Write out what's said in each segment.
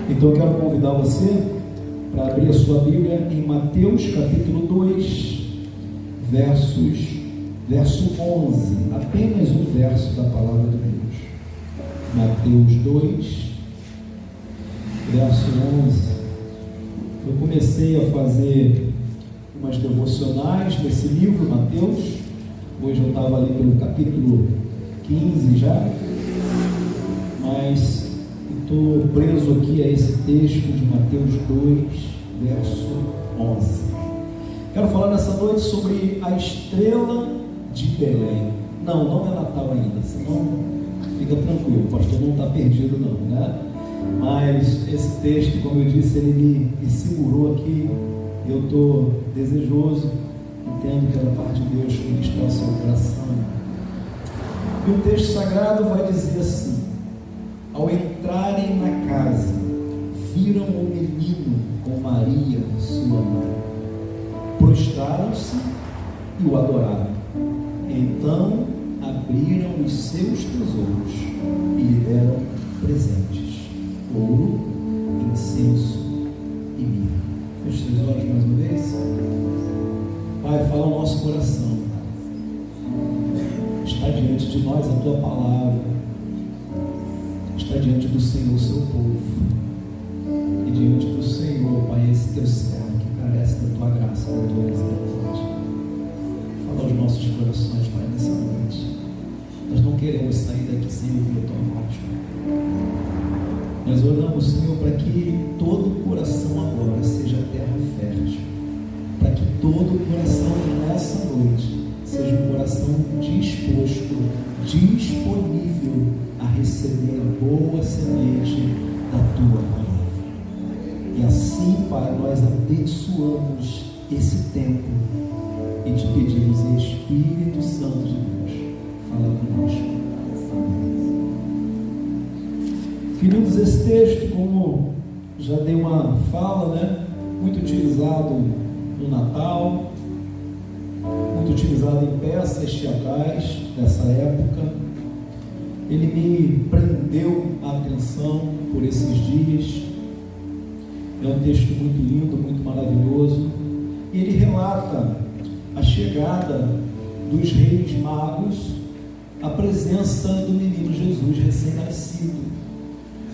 Então eu quero convidar você para abrir a sua Bíblia em Mateus capítulo 2, verso 11, apenas um verso da palavra de Deus. Mateus 2, verso 11. Eu comecei a fazer umas devocionais nesse livro, Mateus. Hoje eu estava ali pelo capítulo 15 já, mas estou preso aqui a esse texto de Mateus 2, verso 11. Quero falar nessa noite sobre a estrela de Belém. Não é Natal ainda, senão fica tranquilo, o pastor não está perdido não, né? Mas esse texto, como eu disse, ele me segurou aqui. Eu estou desejoso, entendo que é da parte de Deus ministrar o seu coração. E o texto sagrado vai dizer assim: ao entrarem na casa, viram o menino com Maria, sua mãe, prostraram-se e o adoraram. Então abriram os seus tesouros e lhe deram presentes: ouro, incenso e mirra. Feche seus olhos mais uma vez. Pai, fala o nosso coração. Está diante de nós a tua palavra. Está diante do Senhor, o seu povo. E diante do Senhor, Pai, esse teu servo que carece da tua graça, da tua misericórdia. Fala aos nossos corações, Pai, nessa noite. Nós não queremos sair daqui sem ouvir a tua voz, Pai. Nós oramos, Senhor, para que todo coração agora seja terra fértil, para que todo coração nessa noite seja um coração disposto, disponível a receber a boa semente da tua palavra. E assim, Pai, nós abençoamos esse tempo e te pedimos, Espírito Santo de Deus, fala conosco. Amém. Queridos, esse texto, como já dei uma fala, né, muito utilizado no Natal, muito utilizado em peças teatrais dessa época, ele me prendeu a atenção por esses dias. É um texto muito lindo, muito maravilhoso, e ele relata a chegada dos reis magos à presença do menino Jesus recém-nascido.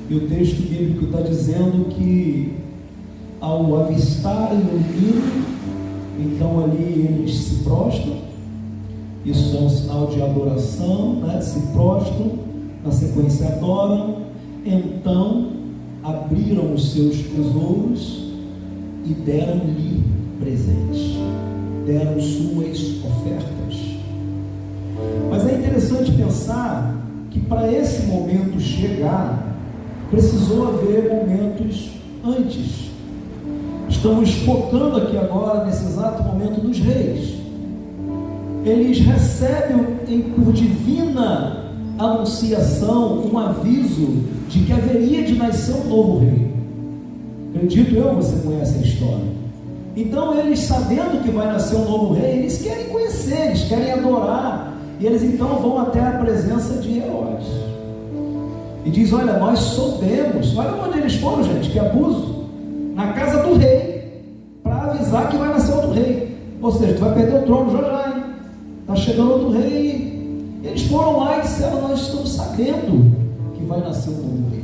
E o texto bíblico está dizendo que ao avistarem o menino, então ali eles se prostram. Isso é um sinal de adoração, né? Se prostram, na sequência adoram. Então abriram os seus tesouros e deram-lhe presentes, deram suas ofertas. Mas é interessante pensar que para esse momento chegar, precisou haver momentos antes. Estamos focando aqui agora, nesse exato momento, dos reis. Eles recebem por divina anunciação um aviso de que haveria de nascer um novo rei. Acredito eu, você conhece a história. Então eles, sabendo que vai nascer um novo rei, eles querem conhecer, eles querem adorar, e eles então vão até a presença de Herodes e diz: olha, nós soubemos. Olha onde eles foram, gente, que abuso. Na casa do rei, para avisar que vai nascer outro rei. Ou seja, tu vai perder o trono já, hein? Está chegando outro rei. Eles foram lá e disseram: nós estamos sabendo que vai nascer um novo rei,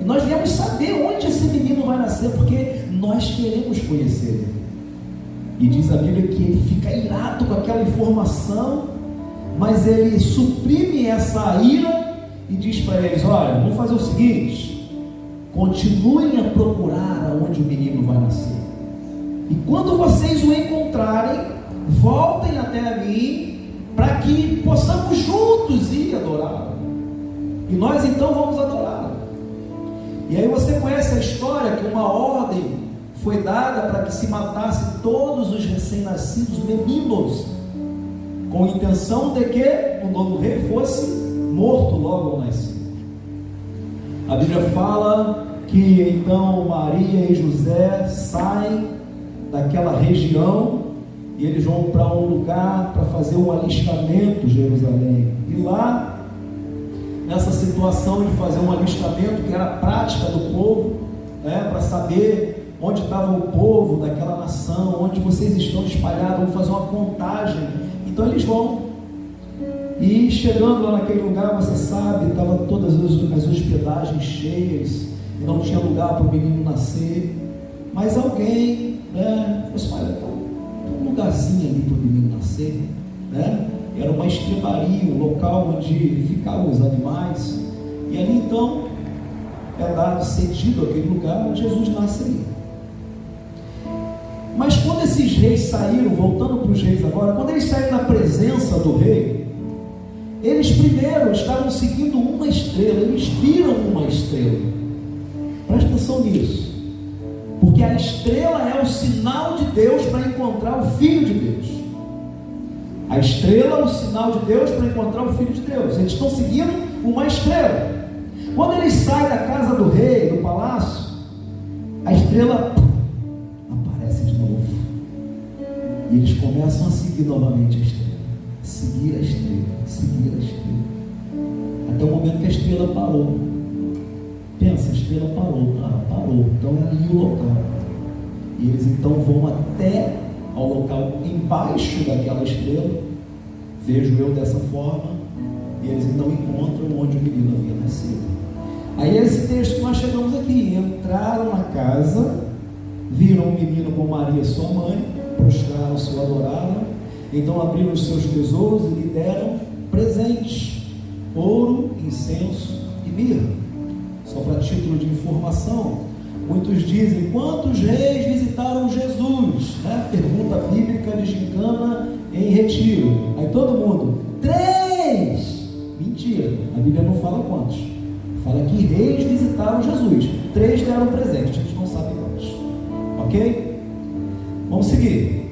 e nós viemos saber onde esse menino vai nascer, porque nós queremos conhecer ele. E diz a Bíblia que ele fica irado com aquela informação, mas ele suprime essa ira e diz para eles: olha, vamos fazer o seguinte, continuem a procurar aonde o menino vai nascer, e quando vocês o encontrarem, voltem até mim, para que possamos juntos ir adorá-lo, e nós então vamos adorá-lo. E aí você conhece a história que uma ordem foi dada para que se matasse todos os recém-nascidos meninos, com a intenção de que o novo rei fosse morto logo ao nascer. A Bíblia fala que então Maria e José saem daquela região e eles vão para um lugar para fazer um alistamento em Jerusalém. E lá, nessa situação de fazer um alistamento, que era a prática do povo, para saber onde estava o povo daquela nação, onde vocês estão espalhados, vamos fazer uma contagem. Então eles vão, e chegando lá naquele lugar, você sabe, estavam todas as hospedagens cheias, e não tinha lugar para o menino nascer, mas alguém, falou assim: olha, tem um lugarzinho ali para o menino nascer, era uma estrebaria, um local onde ficavam os animais, e ali então é dado, cedido aquele lugar, onde Jesus nasce ali. Mas quando esses reis saíram, voltando para os reis agora, quando eles saíram na presença do rei, eles primeiro estavam seguindo uma estrela, eles viram uma estrela. Presta atenção nisso, porque a estrela é o sinal de Deus para encontrar o Filho de Deus. A estrela é o sinal de Deus para encontrar o Filho de Deus. Eles estão seguindo uma estrela. Quando eles saem da casa do rei, do palácio, a estrela aparece de novo, e eles começam a seguir novamente a estrela, seguir a estrela, seguir a estrela, até o momento que a estrela parou. Pensa, a estrela parou, parou, então é ali o local, e eles então vão até ao local embaixo daquela estrela, vejo eu dessa forma, e eles então encontram onde o menino havia nascido. Aí esse texto que nós chegamos aqui: entraram na casa, viram o menino com Maria sua mãe, prostraram-se, o adoraram, então abriram os seus tesouros e lhe deram presentes, ouro, incenso e mirra. Só para título de informação, muitos dizem: quantos reis visitaram Jesus? Pergunta bíblica de gincana em retiro. Aí todo mundo: 3. Mentira, a Bíblia não fala quantos, fala que reis visitaram Jesus. 3 deram presente, a gente não sabe quantos. Ok? Vamos seguir.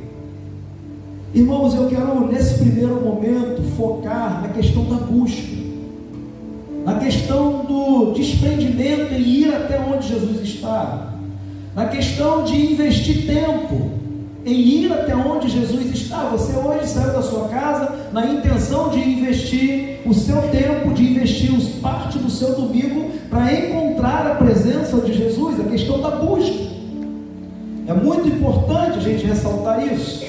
Irmãos, eu quero nesse primeiro momento focar na questão da busca, na questão do desprendimento em ir até onde Jesus está, na questão de investir tempo em ir até onde Jesus está. Você hoje saiu da sua casa na intenção de investir o seu tempo, de investir parte do seu domingo para encontrar a presença de Jesus, a questão da busca. É muito importante a gente ressaltar isso,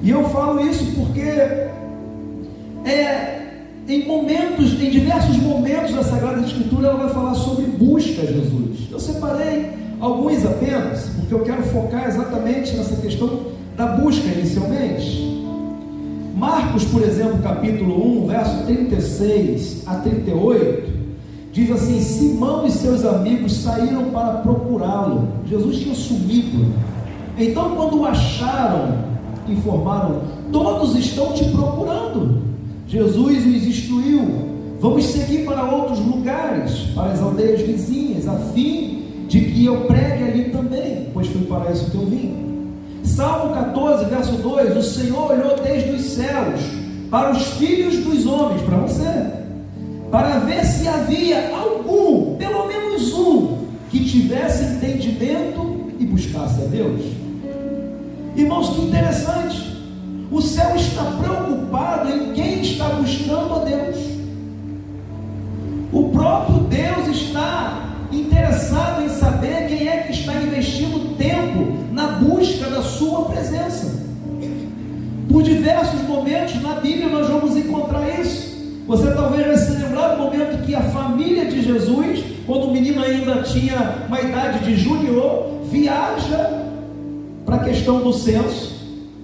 e eu falo isso porque em diversos momentos da Sagrada Escritura ela vai falar sobre busca a Jesus. Eu separei alguns apenas, porque eu quero focar exatamente nessa questão da busca inicialmente. Marcos, por exemplo, capítulo 1, verso 36 a 38, diz assim: Simão e seus amigos saíram para procurá-lo. Jesus tinha sumido. Então, quando o acharam, informaram: todos estão te procurando. Jesus os instruiu: vamos seguir para outros lugares, para as aldeias vizinhas, a fim de que eu pregue ali também, pois foi para isso que eu vim. Salmo 14, verso 2: o Senhor olhou desde os céus para os filhos dos homens, para você, para ver se havia algum, pelo menos um, que tivesse entendimento e buscasse a Deus. Irmãos, que interessante, o céu está preocupado em quem está buscando a Deus. O próprio Deus está interessado em saber quem é que está investindo tempo na busca da sua presença. Por diversos momentos na Bíblia nós vamos encontrar isso. Você talvez vai se lembrar do momento que a família de Jesus, quando o menino ainda tinha uma idade de junior, viaja para a questão do censo,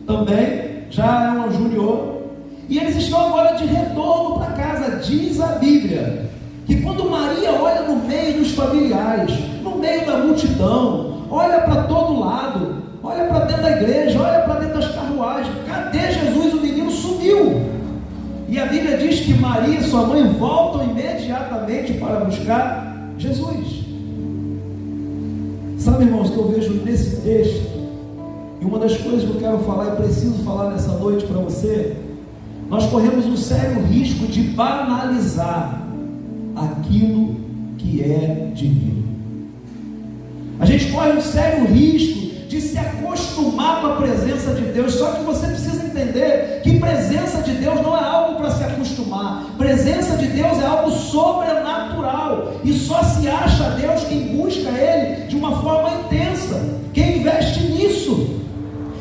também já é um junior, e eles estão agora de retorno para casa. Diz a Bíblia que quando Maria olha no meio dos familiares, no meio da multidão, olha para todo lado, olha para dentro da igreja, olha para dentro das carruagens, cadê Jesus? O menino sumiu. E a Bíblia diz que Maria e sua mãe voltam imediatamente para buscar Jesus. Sabe, irmãos, que eu vejo nesse texto, e uma das coisas que eu quero falar e preciso falar nessa noite para você: nós corremos um sério risco de banalizar aquilo que é divino. A gente corre um sério risco de se acostumar com a presença de Deus. Só que você precisa entender que presença de Deus não é algo para se acostumar. Presença de Deus é algo sobrenatural. e só se acha a Deus quem busca Ele de uma forma intensa, quem investe nisso.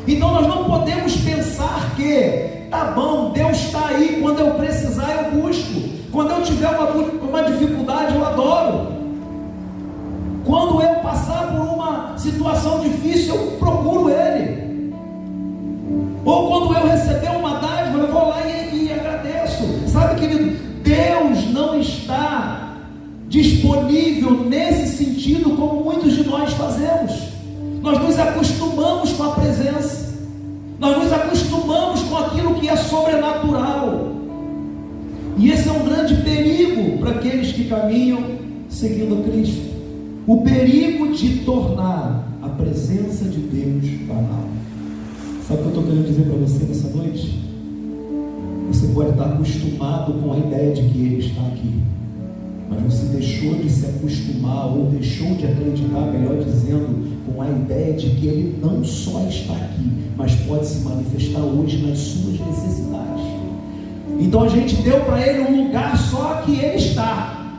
Então nós não podemos pensar que, tá bom, Deus está aí, quando eu precisar eu busco, quando eu tiver uma dificuldade eu adoro, quando eu passar por uma situação difícil eu procuro Ele, ou quando eu receber uma dádiva eu vou lá e agradeço. Sabe, querido, Deus não está disponível nesse sentido como muitos de nós fazemos. Nós nos acostumamos com a presença, nós nos acostumamos com aquilo que é sobrenatural, e esse é um grande perigo para aqueles que caminham seguindo a Cristo, o perigo de tornar a presença de Deus banal. Sabe o que eu estou querendo dizer para você nessa noite? Você pode estar acostumado com a ideia de que Ele está aqui, mas você deixou de se acostumar, ou deixou de acreditar, melhor dizendo, com a ideia de que Ele não só está aqui, mas pode se manifestar hoje nas suas necessidades. Então a gente deu para Ele um lugar só que Ele está,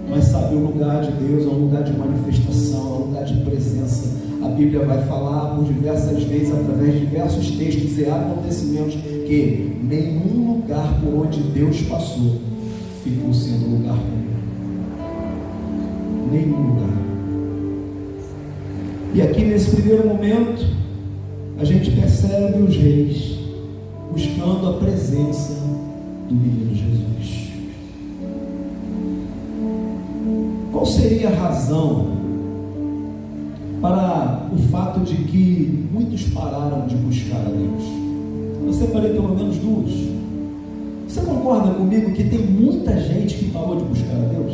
mas sabe, o lugar de Deus é um lugar de manifestação, é um lugar de presença. A Bíblia vai falar por diversas vezes, através de diversos textos e acontecimentos, que nenhum lugar por onde Deus passou ficou sendo lugar comum. Nenhum lugar. E aqui nesse primeiro momento, a gente percebe os reis buscando a presença do menino Jesus. Qual seria a razão para o fato de que muitos pararam de buscar a Deus? Eu separei pelo menos duas. Você concorda comigo que tem muita gente que parou de buscar a Deus?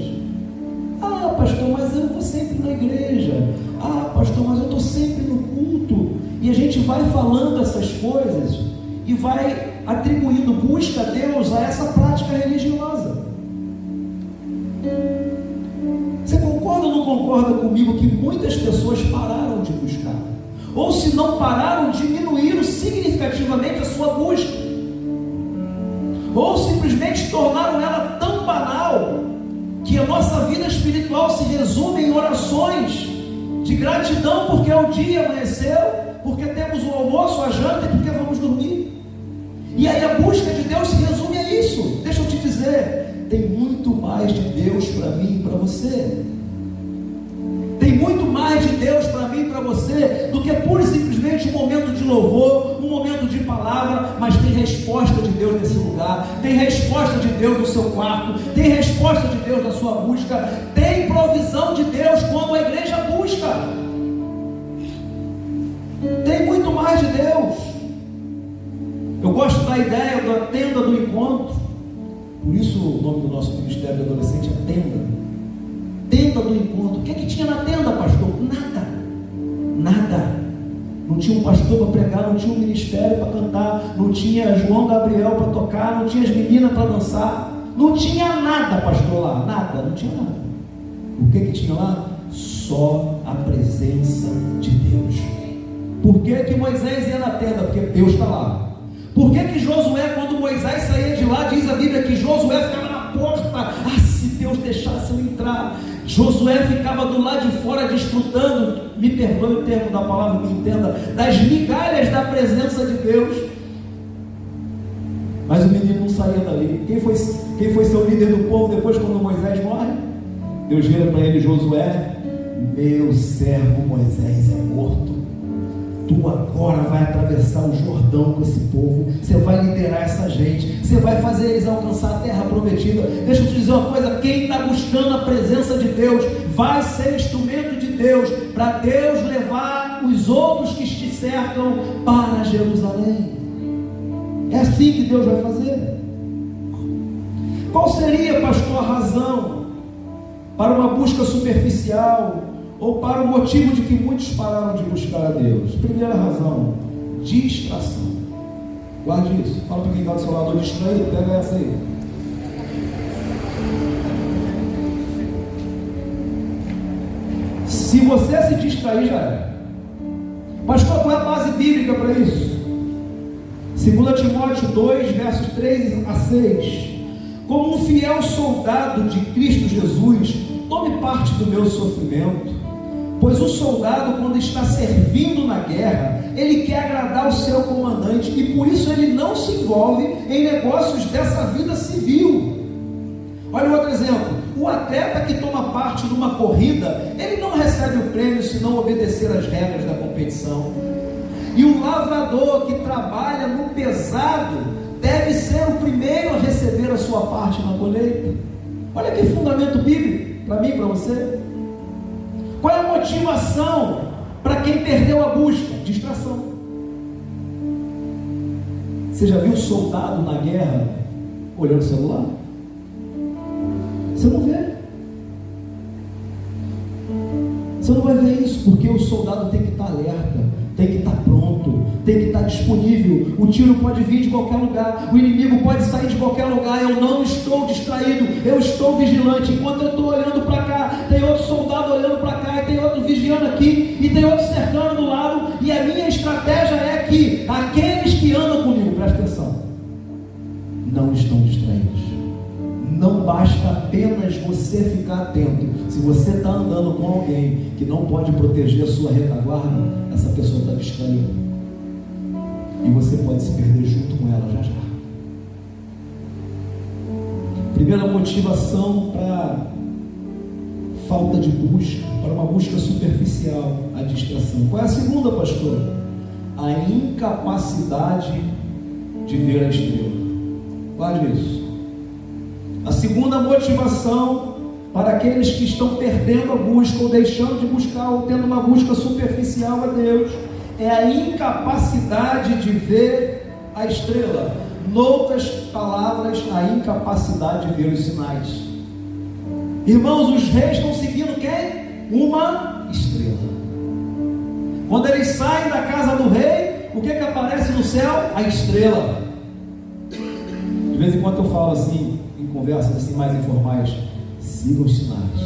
Ah, pastor, mas eu vou sempre na igreja. Ah, pastor, mas eu estou sempre no culto. E a gente vai falando essas coisas e vai atribuindo busca a Deus a essa prática religiosa. Você concorda ou não concorda comigo que muitas pessoas pararam de buscar? Ou se não pararam, diminuíram significativamente a sua busca, ou simplesmente tornaram ela tão banal que a nossa vida espiritual se resume em orações de gratidão porque o dia amanheceu, porque temos o almoço, a janta e porque vamos dormir. E aí a busca de Deus se resume a isso. Deixa eu te dizer, tem muito mais de Deus para mim e para você. Tem muito mais de Deus para mim e para você do que pura e simplesmente um momento de louvor, um momento de palavra. Mas tem resposta de Deus nesse lugar, tem resposta de Deus no seu quarto, tem resposta de Deus na sua busca, tem provisão de Deus quando a igreja busca. Tem muito mais de Deus. Eu gosto da ideia da tenda do encontro. Por isso o nome do nosso ministério de adolescente é Tenda. Tenda do encontro. O que é que tinha na tenda, pastor? Nada. Nada. Não tinha um pastor para pregar, não tinha um ministério para cantar, não tinha João Gabriel para tocar, não tinha as meninas para dançar, não tinha nada, pastor, lá. Nada, não tinha nada. O que é que tinha lá? Só a presença de Deus. Por que que Moisés ia na tenda? Porque Deus está lá. Por que que Josué, quando Moisés saía de lá, diz a Bíblia que Josué ficava na porta? Ah, se Deus deixasse eu entrar. Josué ficava do lado de fora desfrutando, me perdoe o termo da palavra, me entenda, das migalhas da presença de Deus. Mas o menino não saía dali. Quem foi seu líder do povo depois, quando Moisés morre? Deus vira para ele: Josué, meu servo Moisés é morto. Tu agora vai atravessar o Jordão com esse povo, você vai liderar essa gente, você vai fazer eles alcançar a terra prometida. Deixa eu te dizer uma coisa: quem está buscando a presença de Deus vai ser instrumento de Deus, para Deus levar os outros que te cercam para Jerusalém. É assim que Deus vai fazer. Qual seria, pastor, a razão para uma busca superficial, ou para o motivo de que muitos pararam de buscar a Deus? Primeira razão: distração. Guarde isso. Fala para quem está do seu lado: distraído, pega essa aí. Se você se distrair, já é. Pastor, qual é a base bíblica para isso? 2 Timóteo 2, versos 3 a 6. Como um fiel soldado de Cristo Jesus, tome parte do meu sofrimento, pois o soldado, quando está servindo na guerra, ele quer agradar o seu comandante, e por isso ele não se envolve em negócios dessa vida civil. Olha outro exemplo: o atleta que toma parte numa corrida, ele não recebe o prêmio se não obedecer às regras da competição. E o lavrador que trabalha no pesado deve ser o primeiro a receber a sua parte na colheita. Olha que fundamento bíblico para mim e para você. Qual é a motivação para quem perdeu a busca? Distração. Você já viu um soldado na guerra olhando o celular? Você não vê. Você não vai ver isso, porque o soldado tem que estar alerta, tem que estar pronto, tem que estar disponível. O tiro pode vir de qualquer lugar, o inimigo pode sair de qualquer lugar. Eu não estou distraído, eu estou vigilante. Enquanto eu estou olhando para cá, tem outro soldado olhando para cá, e tem outro vigiando aqui, e tem outro cercando do lado. E a minha estratégia é que aqueles que andam comigo, presta atenção, não estão distraídos. Não basta apenas você ficar atento. Se você está andando com alguém que não pode proteger a sua retaguarda, essa pessoa está distraída, e você pode se perder junto com ela já já. Primeira motivação para falta de busca, para uma busca superficial, a distração. Qual é a segunda, pastor? A incapacidade de ver a estrela. Guarde isso. A segunda motivação para aqueles que estão perdendo a busca, ou deixando de buscar, ou tendo uma busca superficial a Deus, é a incapacidade de ver a estrela. Noutras palavras, a incapacidade de ver os sinais. Irmãos, os reis estão seguindo quem? Uma estrela. Quando eles saem da casa do rei, o que aparece no céu? A estrela. De vez em quando eu falo assim, em conversas assim mais informais, sigam os sinais.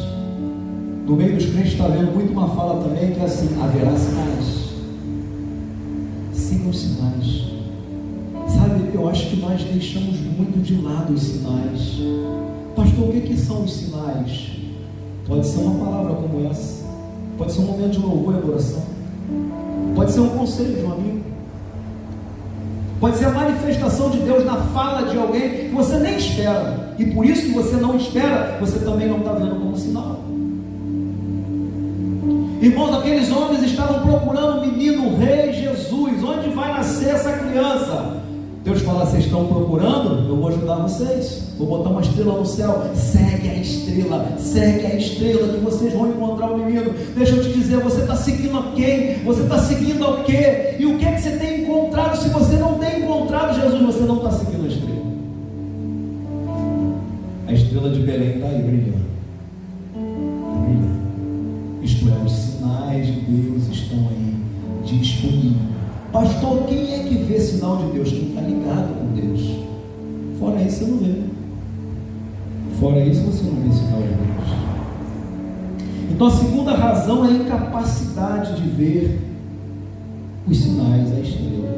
No meio dos crentes está vendo muito uma fala também que é assim: haverá sinais. Sigam os sinais. Sabe, eu acho que nós deixamos muito de lado os sinais. Pastor, o que são os sinais? Pode ser uma palavra como essa, pode ser um momento de louvor e adoração, pode ser um conselho de um amigo, pode ser a manifestação de Deus na fala de alguém que você nem espera, e por isso que você não espera, você também não está vendo como sinal. Irmãos, aqueles homens estavam procurando o menino, o rei Jesus. Onde vai nascer essa criança? Deus fala: vocês estão procurando? Eu vou ajudar vocês, vou botar uma estrela no céu. Segue a estrela que vocês vão encontrar o menino. Deixa eu te dizer, você está seguindo a quem? Você está seguindo ao quê? E o que você tem encontrado? Se você não tem encontrado Jesus, você não está seguindo a estrela. A estrela de Belém está aí brilhando. Isto é, os sinais de Deus estão aí disponíveis. Pastor, quem é que vê sinal de Deus? Quem está ligado com Deus. Fora isso, você não vê. Fora isso, você não vê sinal de Deus. Então, a segunda razão é a incapacidade de ver os sinais, a estrela.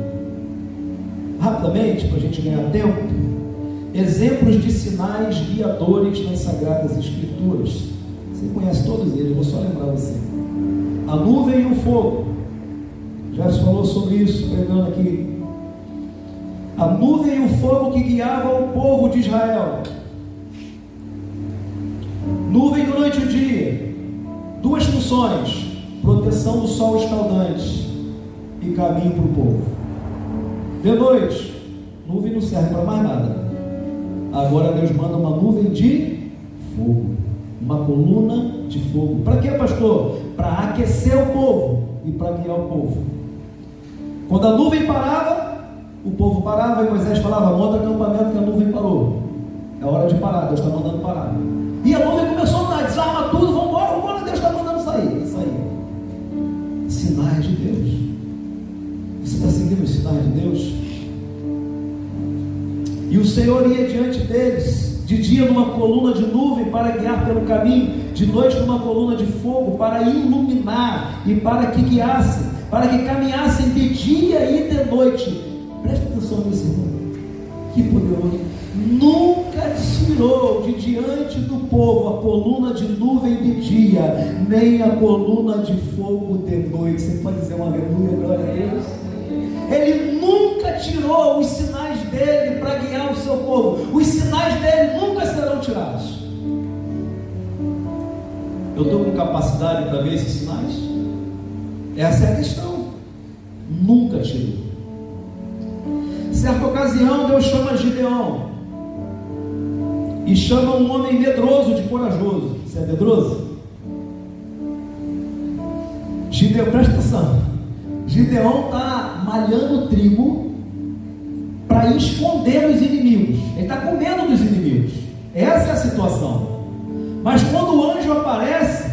Rapidamente, para a gente ganhar tempo, exemplos de sinais guiadores nas Sagradas Escrituras. Você conhece todos eles, vou só lembrar você. A nuvem e o fogo. Já se falou sobre isso, pregando aqui. A nuvem e o fogo que guiavam o povo de Israel. Nuvem durante o dia. Duas funções: proteção do sol escaldante e caminho para o povo. De noite, nuvem não serve para mais nada. Agora Deus manda uma nuvem de fogo, uma coluna de fogo. Para quê, pastor? Para aquecer o povo e para guiar o povo. Quando a nuvem parava, o povo parava, e Moisés falava: monta acampamento que a nuvem parou. É hora de parar, Deus está mandando parar. E a nuvem começou a andar, desarma tudo, vamos embora, Deus está mandando sair. Sinais de Deus. Você está seguindo os sinais de Deus? E o Senhor ia diante deles, de dia numa coluna de nuvem para guiar pelo caminho, de noite numa coluna de fogo para iluminar e para que guiassem, para que caminhassem de dia e de noite. Presta atenção nisso, irmão. Que poderoso. nunca tirou de diante do povo a coluna de nuvem de dia, nem a coluna de fogo de noite. Você pode dizer um aleluia, glória a Deus? Ele nunca tirou os sinais dele para guiar o seu povo. Os sinais dele nunca serão tirados. Eu estou com capacidade para ver esses sinais? Essa é a questão. Nunca tirou. Certa ocasião, Deus chama Gideão e chama um homem medroso de corajoso. Você é medroso? Gideão, presta atenção. Gideão está malhando trigo para esconder os inimigos. Ele está com medo dos inimigos. Essa é a situação. Mas quando o anjo aparece,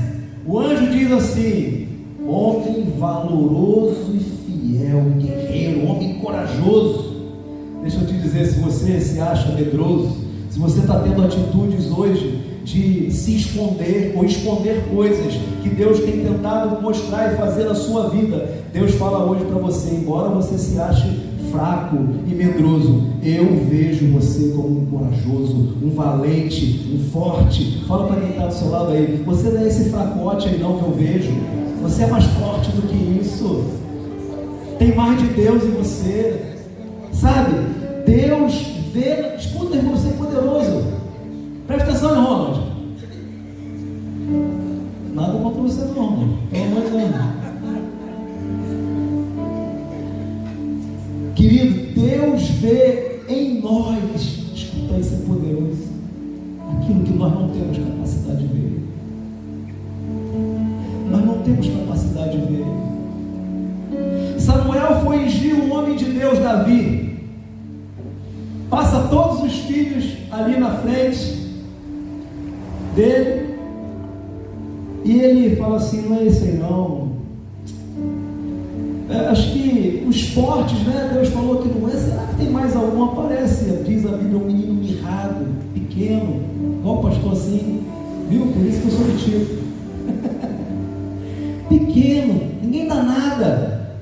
o anjo diz assim: homem valoroso e fiel, guerreiro, homem corajoso. Deixa eu te dizer, se você se acha medroso, se você está tendo atitudes hoje de se esconder ou esconder coisas que Deus tem tentado mostrar e fazer na sua vida, Deus fala hoje para você: embora você se ache fraco e medroso, eu vejo você como um corajoso, um valente, um forte. Fala para quem está do seu lado aí: você não é esse fracote aí não que eu vejo, você é mais forte do que isso, tem mais de Deus em você, sabe? Deus vê. Escuta, irmão, você é poderoso. Presta atenção, Ronald. Nada contra você não, Ronald. Pelo amor de Deus. Querido, Deus vê em nós, escuta, isso é poderoso, aquilo que nós não temos capacidade de ver. Nós não temos capacidade de ver. Samuel foi ungir o homem de Deus, Davi. Passa todos os filhos ali na frente dele, e ele fala assim: não é esse aí não. Acho que os fortes, né? Deus falou que não é. Será que tem mais algum? Aparece, diz a Bíblia, um menino mirrado, pequeno, igual o pastor assim, viu? Por isso que eu sou metido. Pequeno, ninguém dá nada.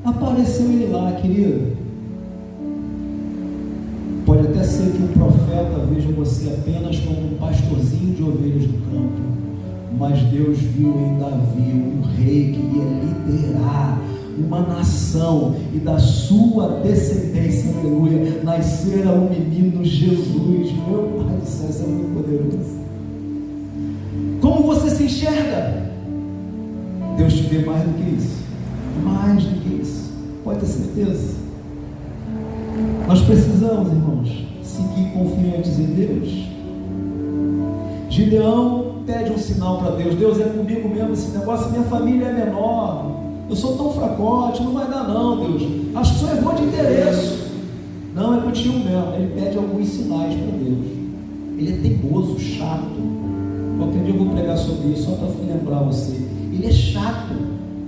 Apareceu ele lá, querido. Pode até ser que o profeta veja você apenas como um pastorzinho de ovelhas do campo, mas Deus viu em Davi um rei que ia liderar uma nação, e da sua descendência, aleluia, nascerá um menino Jesus. Meu Pai do céu, isso é muito poderoso. Como você se enxerga? Deus te vê mais do que isso, mais do que isso, pode ter certeza. Nós precisamos, irmãos, seguir confiantes em Deus. Gideão pede um sinal para Deus: Deus, é comigo mesmo esse negócio, minha família é menor, eu sou tão fracote, não vai dar não, Deus, acho que só errou de endereço. Não, é contigo mesmo. Ele pede alguns sinais para Deus. Ele é teimoso, chato. Qualquer dia eu vou pregar sobre isso, só para lembrar você. Ele é chato.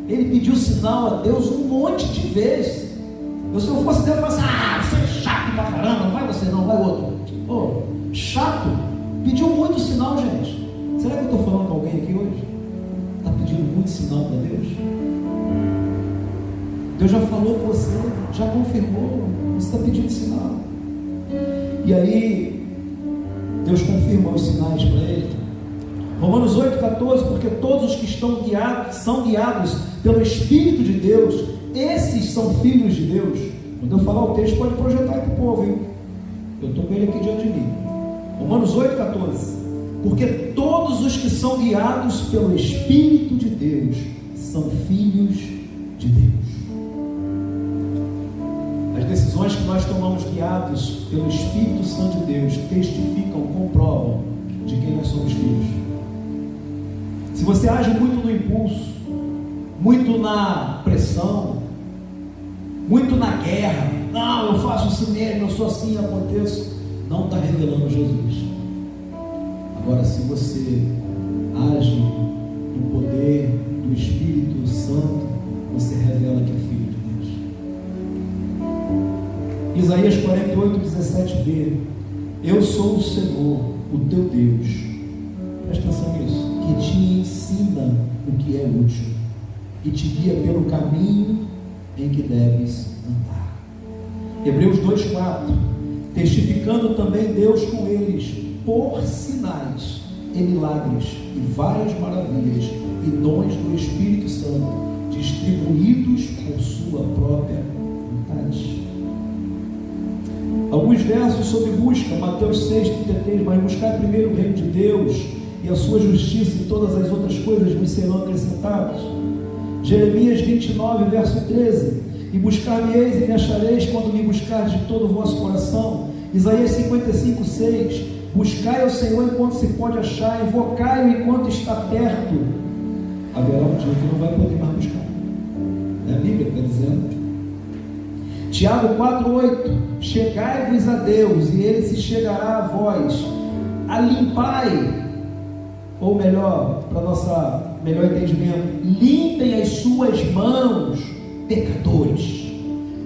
Ele pediu sinal a Deus um monte de vezes. Se eu fosse Deus, eu falasse: você é chato pra caramba, não vai você não, vai outro. Chato, pediu muito sinal, gente. Será que eu estou falando com alguém aqui hoje? Está pedindo muito sinal para Deus? Deus já falou com você, já confirmou, você está pedindo sinal. E aí, Deus confirma os sinais para ele. Romanos 8,14: porque todos os que estão guiados, são guiados pelo Espírito de Deus, esses são filhos de Deus. Quando eu falar o texto, pode projetar para o povo, hein? Eu estou com ele aqui diante de mim. Romanos 8,14: porque todos os que são guiados pelo Espírito de Deus são filhos de Deus. As decisões que nós tomamos guiados pelo Espírito Santo de Deus testificam, comprovam de quem nós somos filhos. Se você age muito no impulso, muito na pressão, muito na guerra, não, eu faço assim mesmo, eu sou assim, aconteço, não está revelando Jesus. Agora, se você age no poder do Espírito Santo, você revela que é filho de Deus. Isaías 48:17b: eu sou o Senhor, o teu Deus, presta atenção nisso, que te ensina o que é útil e te guia pelo caminho em que deves andar. Hebreus 2,4: testificando também Deus com eles, por sinais e milagres, e várias maravilhas, e dons do Espírito Santo, distribuídos por sua própria vontade. Alguns versos sobre busca, Mateus 6,33, mas buscar primeiro o reino de Deus e a sua justiça, e todas as outras coisas nos serão acrescentadas. Jeremias 29, verso 13, e buscar-me-eis e me achareis quando me buscardes de todo o vosso coração. Isaías 55, 6, buscai ao Senhor enquanto se pode achar, invocai-o enquanto está perto. Haverá um dia que não vai poder mais buscar. É a Bíblia que está dizendo. Tiago 4,8, chegai-vos a Deus e Ele se chegará a vós. Alimpai, ou melhor, para nossa melhor entendimento, limpem as suas mãos, pecadores,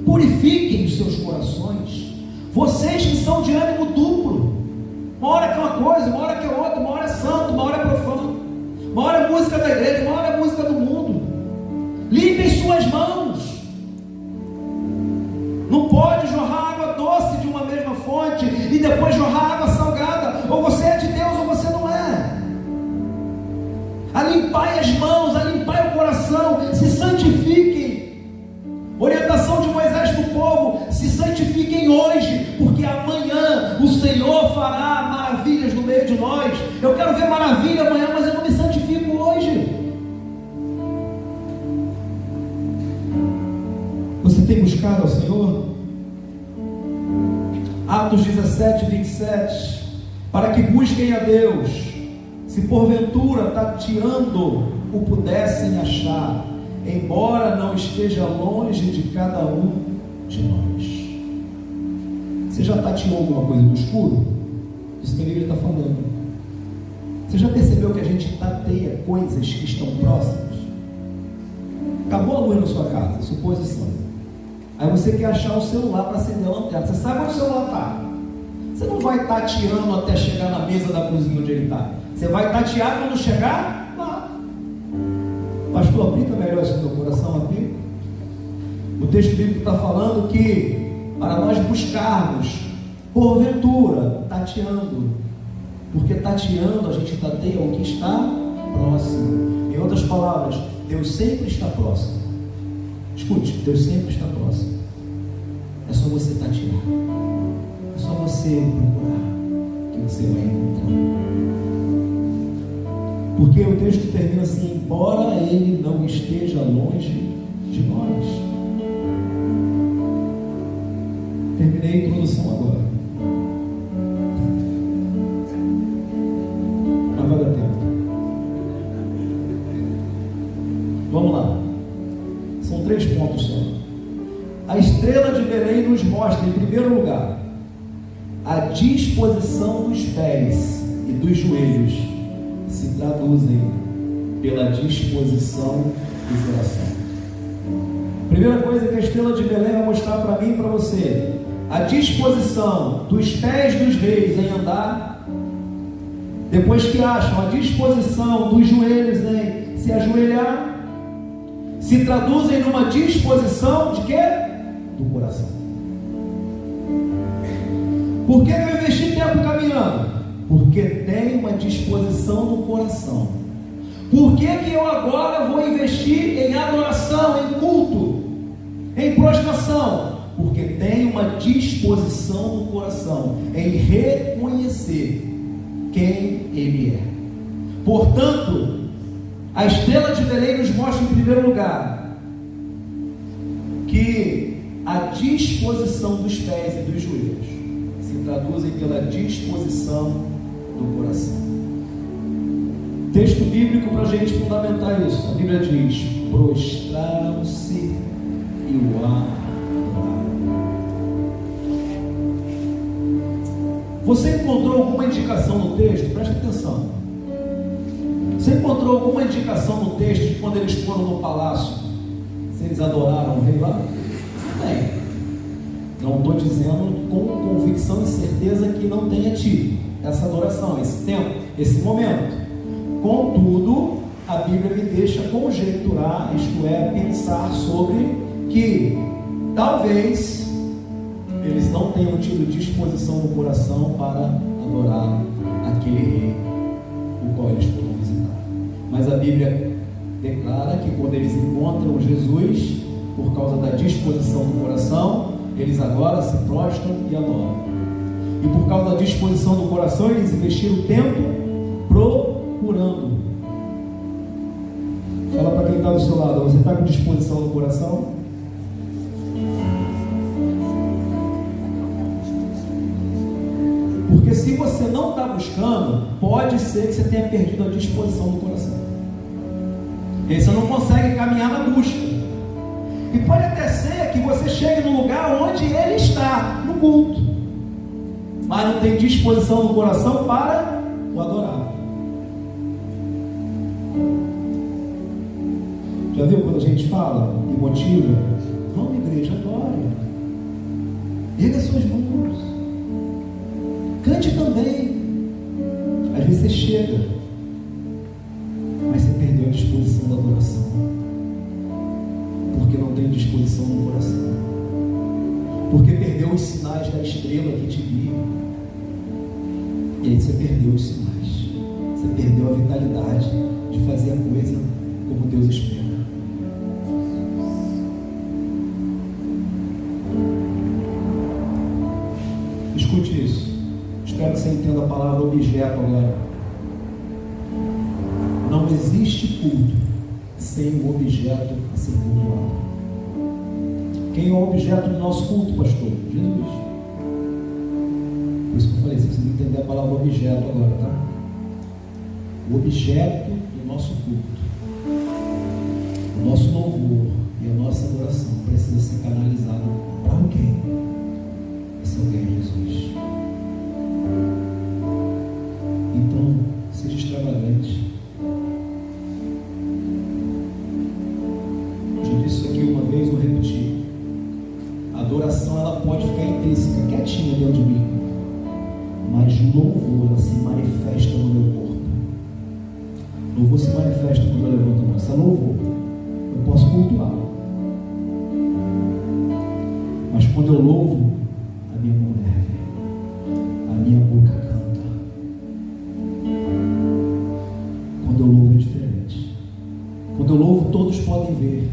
purifiquem os seus corações, vocês que são de ânimo duplo, uma hora que é uma coisa, uma hora que é outra, uma hora é santo, uma hora é profano, uma hora é música da igreja, uma hora é música do mundo. Limpem suas mãos. Não pode jorrar água doce de uma mesma fonte e depois jorrar água salgada. Ou você é de Deus ou você não é. Alimpai as mãos, alimpai o coração, se santifiquem. Orientação de Moisés para o povo: se santifiquem hoje, porque amanhã o Senhor fará maravilhas no meio de nós. Eu quero ver maravilha amanhã, mas eu não me santifico hoje. Você tem buscado ao Senhor? Atos 17, 27, para que busquem a Deus, se porventura tateando o pudessem achar, embora não esteja longe de cada um de nós. Você já tateou alguma coisa no escuro? Isso que a Bíblia está falando. Você já percebeu que a gente tateia coisas que estão próximas? Acabou a luz na sua casa, suposição. Aí você quer achar o celular para acender a lanterna. Você sabe onde o celular está. Você não vai tateando até chegar na mesa da cozinha onde ele está. Você vai tatear quando chegar lá. Pastor, aplica melhor isso no teu coração, aplica. O texto bíblico está falando que para nós buscarmos, porventura, tateando. Porque tateando a gente tateia o que está próximo. Em outras palavras, Deus sempre está próximo. Escute, Deus sempre está próximo. É só você tatear. É só você procurar que você vai encontrar. Porque o texto termina assim: embora Ele não esteja longe de nós. Terminei a introdução agora. Mas vai dar tempo. Vamos lá. São 3 pontos só. A estrela de Belém nos mostra, em primeiro lugar, a disposição dos pés e dos joelhos se traduzem pela disposição do coração. Primeira coisa que a estrela de Belém vai mostrar para mim e para você: a disposição dos pés dos reis em andar. Depois que acham a disposição dos joelhos em se ajoelhar, se traduzem numa disposição de quê? Do coração. Por que eu investi tempo caminhando? Porque tem uma disposição no coração. Por que eu agora vou investir em adoração, em culto, em prostração? Porque tem uma disposição no coração em reconhecer quem Ele é. Portanto, a estrela de Belém nos mostra, em primeiro lugar, que a disposição dos pés e dos joelhos se traduzem pela disposição do coração. Texto bíblico para a gente fundamentar isso. A Bíblia diz: prostraram-se e o adoraram. Você encontrou alguma indicação no texto? Preste atenção. Você encontrou alguma indicação no texto de quando eles foram no palácio, se eles adoraram o rei lá? Bem, não estou dizendo com convicção e certeza que não tenha tido essa adoração, esse tempo, esse momento. Contudo, a Bíblia me deixa conjecturar, isto é, pensar sobre que talvez eles não tenham tido disposição no coração para adorar aquele rei, o qual eles foram visitar. Mas a Bíblia declara que quando eles encontram Jesus, por causa da disposição do coração, eles agora se prostram e adoram. E por causa da disposição do coração, eles investiram tempo procurando. Fala para quem está do seu lado: você está com disposição no coração? Porque se você não está buscando, pode ser que você tenha perdido a disposição do coração. E aí você não consegue caminhar na busca. E pode até ser que você chegue no lugar onde Ele está, no culto, mas não tem disposição no coração para o adorar. Já viu quando a gente fala e motiva? Vamos, igreja, adore. Erga suas mãos. Cante também. Às vezes você chega, mas você perdeu a disposição da adoração, porque não tem disposição no coração, porque perdeu os sinais da estrela que te guia. E aí você perdeu os sinais, você perdeu a vitalidade de fazer a coisa como Deus espera. Escute isso. Espero que você entenda a palavra objeto agora. Não existe culto sem o objeto a ser cultuado. Quem é o objeto do nosso culto, pastor? Jesus. Por isso que eu falei, você precisa entender a palavra objeto agora, tá? O objeto do nosso culto, o nosso louvor e a nossa adoração precisa ser canalizado para alguém. Esse alguém é Jesus. Então, seja extravagante. Eu já disse isso aqui uma vez, vou repetir. A adoração, ela pode ficar intrínseca, quietinha dentro de mim, mas louvor, ela se manifesta no meu corpo. Louvor se manifesta quando eu levanto a mão. Isso é louvor. Eu posso cultuar, mas quando eu louvo, a minha mão ergue, a minha boca canta. Quando eu louvo é diferente. Quando eu louvo, todos podem ver,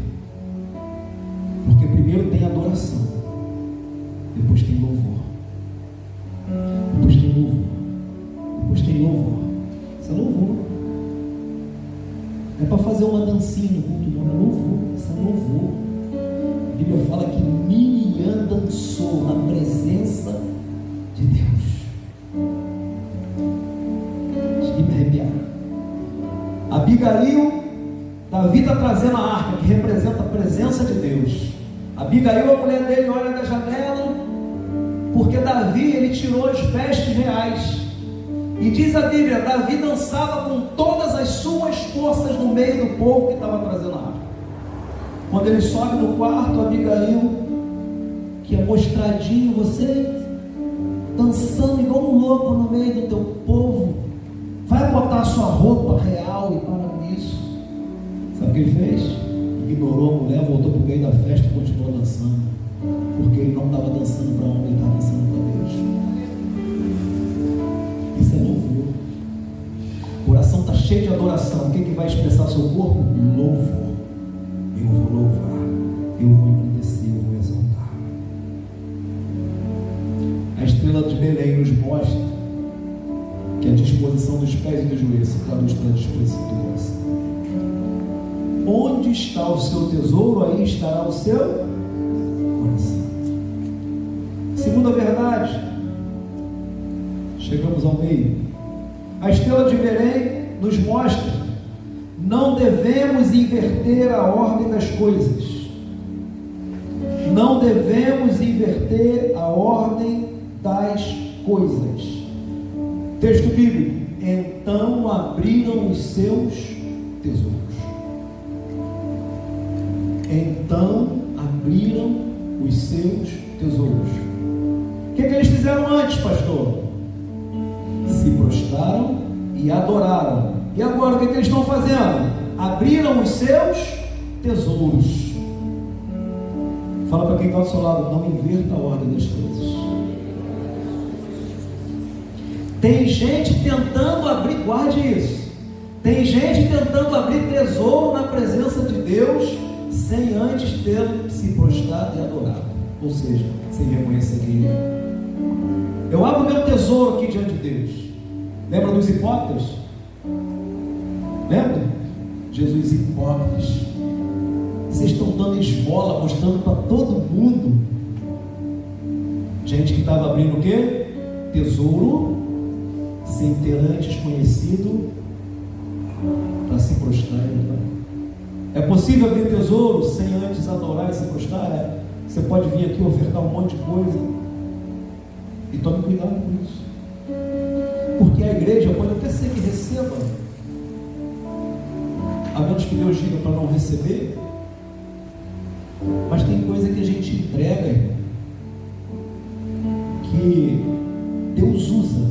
porque primeiro tem adoração, depois tem louvor, depois tem louvor, depois tem louvor. Isso é louvor. Não é para fazer uma dancinha no culto, não. É louvor. Isso é louvor. A Bíblia fala que Miriam dançou na presença de Deus. Cheguei a me arrepiar. Abigail, Davi está trazendo a arca, que representa a presença de Deus. Abigail, a mulher dele, olha da janela, porque Davi, ele tirou as vestes reais. E diz a Bíblia, Davi dançava com todas as suas forças no meio do povo que estava trazendo a arca. Quando ele sobe no quarto, Abigail, que é mostradinho, você dançando igual um louco no meio do teu povo, vai botar a sua roupa real e para com isso. Sabe o que ele fez? Ignorou a mulher, voltou para o meio da festa e continuou dançando, porque ele não estava dançando para homem, ele estava dançando para Deus. Isso é louvor. O coração está cheio de adoração. O que vai expressar seu corpo? Louvor. Eu vou louvar, eu vou engrandecer, eu vou exaltar. A estrela de Belém nos mostra que a disposição dos pés e dos joelhos se traduz pela disposição do coração. Onde está o seu tesouro, aí estará o seu coração. Segunda verdade, chegamos ao meio. A estrela de Belém nos mostra: não devemos inverter a ordem das coisas. Não devemos inverter a ordem das coisas. Texto bíblico: então abriram os seus tesouros. Então abriram os seus tesouros. O que eles fizeram antes, pastor? Se prostraram e adoraram. E agora o que eles estão fazendo? Abriram os seus tesouros. Fala para quem está ao seu lado, não inverta a ordem das coisas. Tem gente tentando abrir, guarde isso. Tem gente tentando abrir tesouro na presença de Deus sem antes ter se prostrado e adorado. Ou seja, sem reconhecer quem é. Eu abro meu tesouro aqui diante de Deus. Lembra dos hipócritas? Lembra? Jesus, hipócritas. Vocês estão dando esmola, mostrando para todo mundo. Gente que estava abrindo o quê? Tesouro, sem ter antes conhecido, para se prostrar e adorar. É possível abrir tesouro sem antes adorar e se prostrar? Você pode vir aqui ofertar um monte de coisa. E tome cuidado com isso. Porque a igreja pode até ser que receba, a menos que Deus diga para não receber. Mas tem coisa que a gente entrega, irmão, que Deus usa,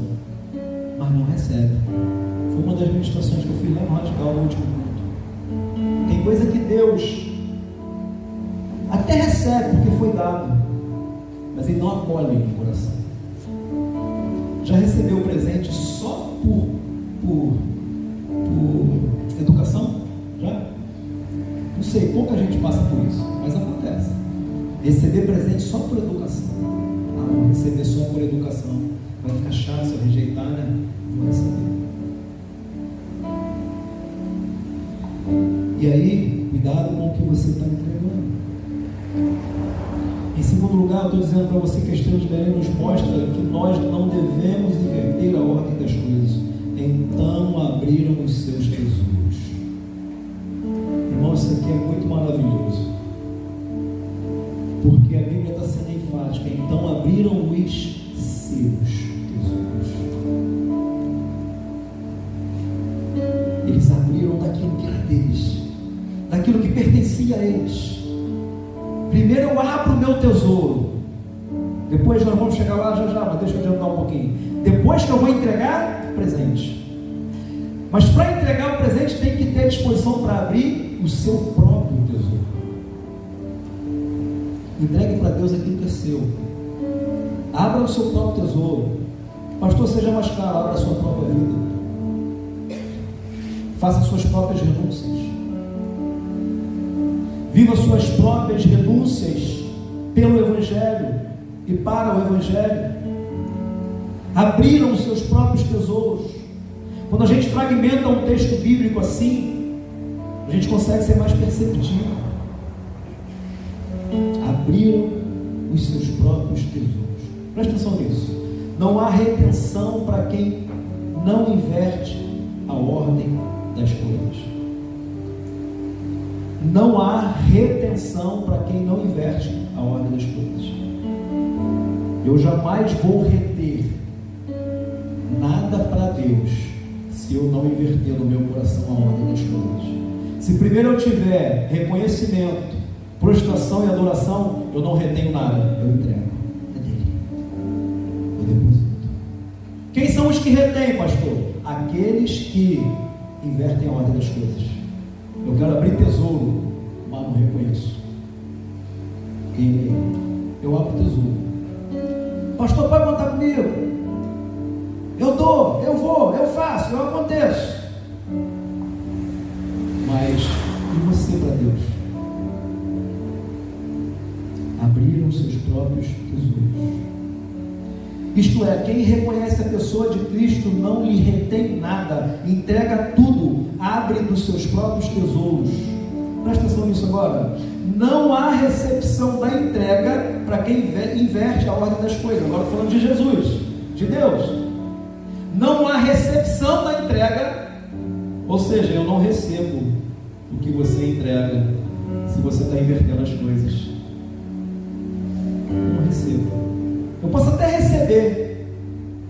mas não recebe. Foi uma das ministrações que eu fiz lá no Radical, no último culto. Tem coisa que Deus até recebe porque foi dado, mas Ele não acolhe no coração. Já recebeu o presente só por educação? Já? Não sei, pouca gente passa por isso, mas acontece. Receber presente só por educação. Ah, não, receber só por educação vai ficar chato se eu rejeitar, né? Vou receber. E aí, cuidado com o que você está entregando. Em segundo lugar, eu estou dizendo para você que a Estrela de Belém nos mostra que nós não devemos inverter a ordem das coisas. Então abriram os seus tesouros. Irmão, isso aqui é muito maravilhoso. Porque a Bíblia está sendo enfática. Então abriram os seus tesouros. Eles abriram daquilo que era deles, daquilo que pertencia a eles. Primeiro eu abro o meu tesouro. Depois nós vamos chegar lá já, mas deixa eu adiantar um pouquinho. Depois que eu vou entregar, presente. Mas para entregar o presente tem que ter disposição para abrir o seu próprio tesouro. Entregue para Deus aquilo que é seu. Abra o seu próprio tesouro. Pastor, seja mais claro, abra a sua própria vida. Faça suas próprias renúncias. Viva suas próprias renúncias pelo Evangelho e para o Evangelho. Abriram os seus próprios tesouros. Quando a gente fragmenta um texto bíblico assim, a gente consegue ser mais perceptivo. Abriram os seus próprios tesouros. Presta atenção nisso. Não há retenção para quem não inverte a ordem das coisas. Não há retenção para quem não inverte a ordem das coisas. Eu jamais vou reter nada para Deus se eu não inverter no meu coração a ordem das coisas. Se primeiro eu tiver reconhecimento, prostração e adoração, eu não retenho nada, eu entrego. É dele. Eu deposito. Quem são os que retêm, pastor? Aqueles que invertem a ordem das coisas. Eu quero abrir tesouro, mas não reconheço quem ele é. Eu abro tesouro. Pastor, pode contar comigo? Eu dou, eu vou, eu faço, eu aconteço. Mas e você para Deus? Abriram seus próprios tesouros. Isto é, quem reconhece a pessoa de Cristo não lhe retém nada, entrega tudo, abre dos seus próprios tesouros. Presta atenção nisso agora. Não há recepção da entrega para quem inverte a ordem das coisas. Agora falando de Jesus, de Deus. Não há recepção da entrega, ou seja, eu não recebo o que você entrega se você está invertendo as coisas. Eu não recebo. Eu posso até receber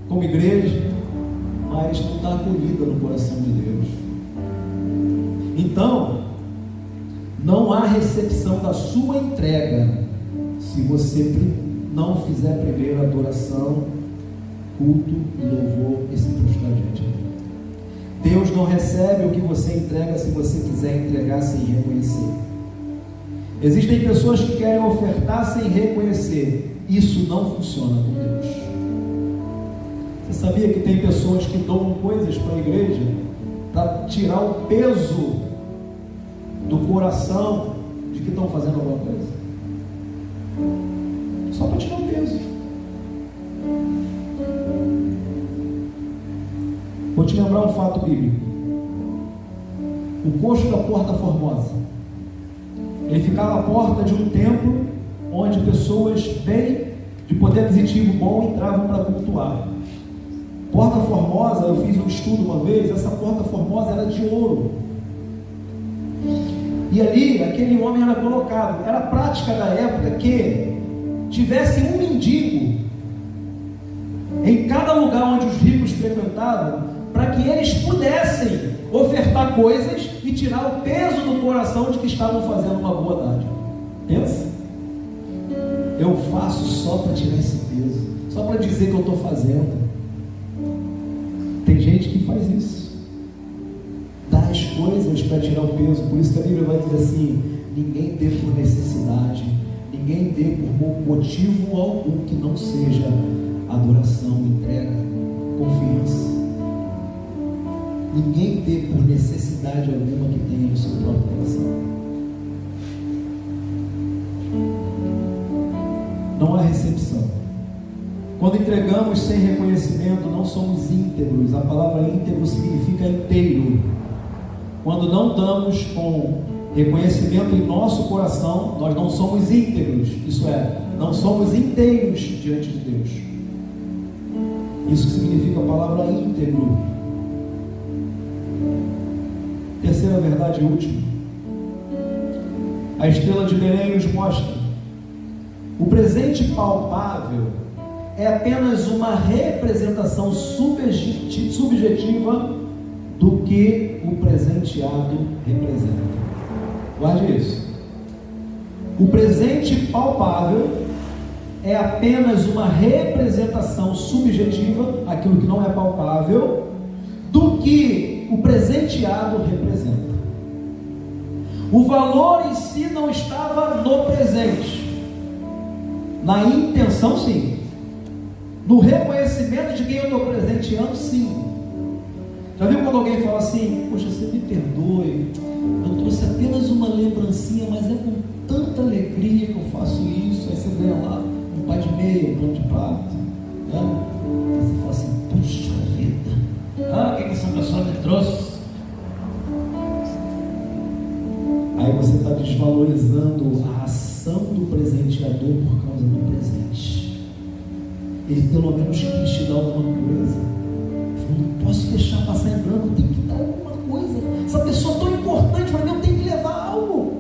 como igreja, mas não está acolhida no coração de Deus. Então, não há recepção da sua entrega se você não fizer primeiro adoração, culto e louvor e se prostrar diante dele. Deus não recebe o que você entrega se você quiser entregar sem reconhecer. Existem pessoas que querem ofertar sem reconhecer. Isso não funciona com Deus. Você sabia que tem pessoas que doam coisas para a igreja para tirar o peso do coração de que estão fazendo alguma coisa? Só para tirar o peso. Vou te lembrar um fato bíblico. O coxo da Porta Formosa, ele ficava à porta de um templo onde pessoas bem, de poder aquisitivo bom, entravam para cultuar. Porta Formosa, eu fiz um estudo uma vez, essa Porta Formosa era de ouro. E ali, aquele homem era colocado. Era prática da época que tivesse um mendigo em cada lugar onde os ricos frequentavam, para que eles pudessem ofertar coisas e tirar o peso do coração de que estavam fazendo uma boa dádiva. Pensa? Eu faço só para tirar esse peso, só para dizer que eu estou fazendo. Tem gente que faz isso, dá as coisas para tirar o peso. Por isso que a Bíblia vai dizer assim: ninguém dê por necessidade, ninguém dê por motivo algum que não seja adoração, entrega, confiança. Ninguém dê por necessidade alguma que tenha no seu próprio coração. Não há recepção. Quando entregamos sem reconhecimento, não somos íntegros. A palavra íntegro significa inteiro. Quando não damos com reconhecimento em nosso coração, nós não somos íntegros. Isso é, não somos inteiros diante de Deus. Isso significa a palavra íntegro. Terceira verdade e última. A estrela de Belém nos mostra: o presente palpável é apenas uma representação subjetiva do que o presenteado representa. Guarde isso. O presente palpável é apenas uma representação subjetiva, aquilo que não é palpável, do que o presenteado representa. O valor em si não estava no presente, na intenção sim, no reconhecimento de quem eu estou presenteando sim. Já viu quando alguém fala assim: poxa, você me perdoe, eu trouxe apenas uma lembrancinha, mas é com tanta alegria que eu faço isso. Aí você ganha lá um pá de meia, um pão de prato, né? Aí você fala assim: puxa vida, o que essa pessoa me trouxe? Aí você está desvalorizando a ação do presenteador por causa do presente. Ele pelo menos quis te dar alguma coisa. Eu não posso deixar passar em branco, tem que dar alguma coisa. Essa pessoa tão importante para mim, eu tenho que levar algo.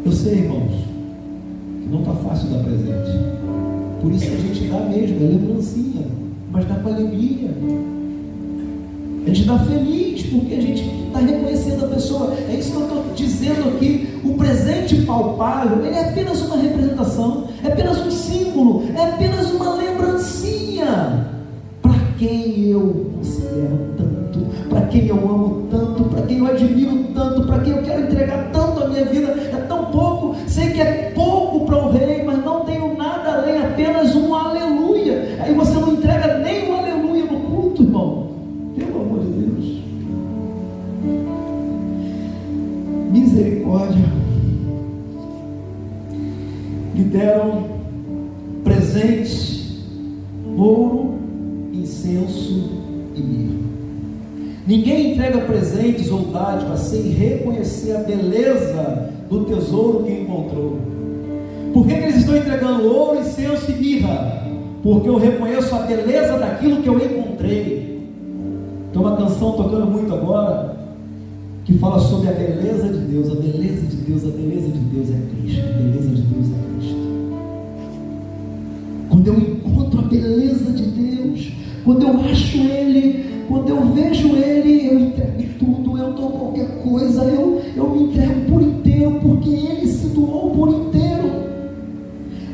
Eu sei, irmãos, que não está fácil dar presente. Por isso que a gente dá mesmo, é lembrancinha, mas dá com alegria. A gente dá feliz, porque a gente está reconhecendo a pessoa. É isso que eu estou dizendo aqui. O presente palpável, ele é apenas uma representação, é apenas um símbolo, é apenas uma lembrancinha para quem eu considero tanto, para quem eu amo tanto, para quem eu admiro tanto, para quem eu quero entregar tanto a minha vida. É tão pouco, sei que é pouco para o rei, mas não tenho nada além, apenas um aleluia. Aí você não entrega nem um aleluia no culto, irmão. Pelo amor de Deus. Misericórdia. Me deram presentes, ouro, incenso e mirra. Ninguém entrega presentes ou dádivas sem reconhecer a beleza do tesouro que encontrou. Por que eles estão entregando ouro, incenso e mirra? Porque eu reconheço a beleza daquilo que eu encontrei. Tem uma canção tocando muito agora que fala sobre a beleza de Deus. A beleza de Deus, a beleza de Deus é Cristo. A beleza de Deus é Cristo. Quando eu encontro a beleza de Deus, quando eu acho Ele, quando eu vejo Ele, eu entrego tudo, eu dou qualquer coisa, eu me entrego por inteiro, porque Ele se doou por inteiro.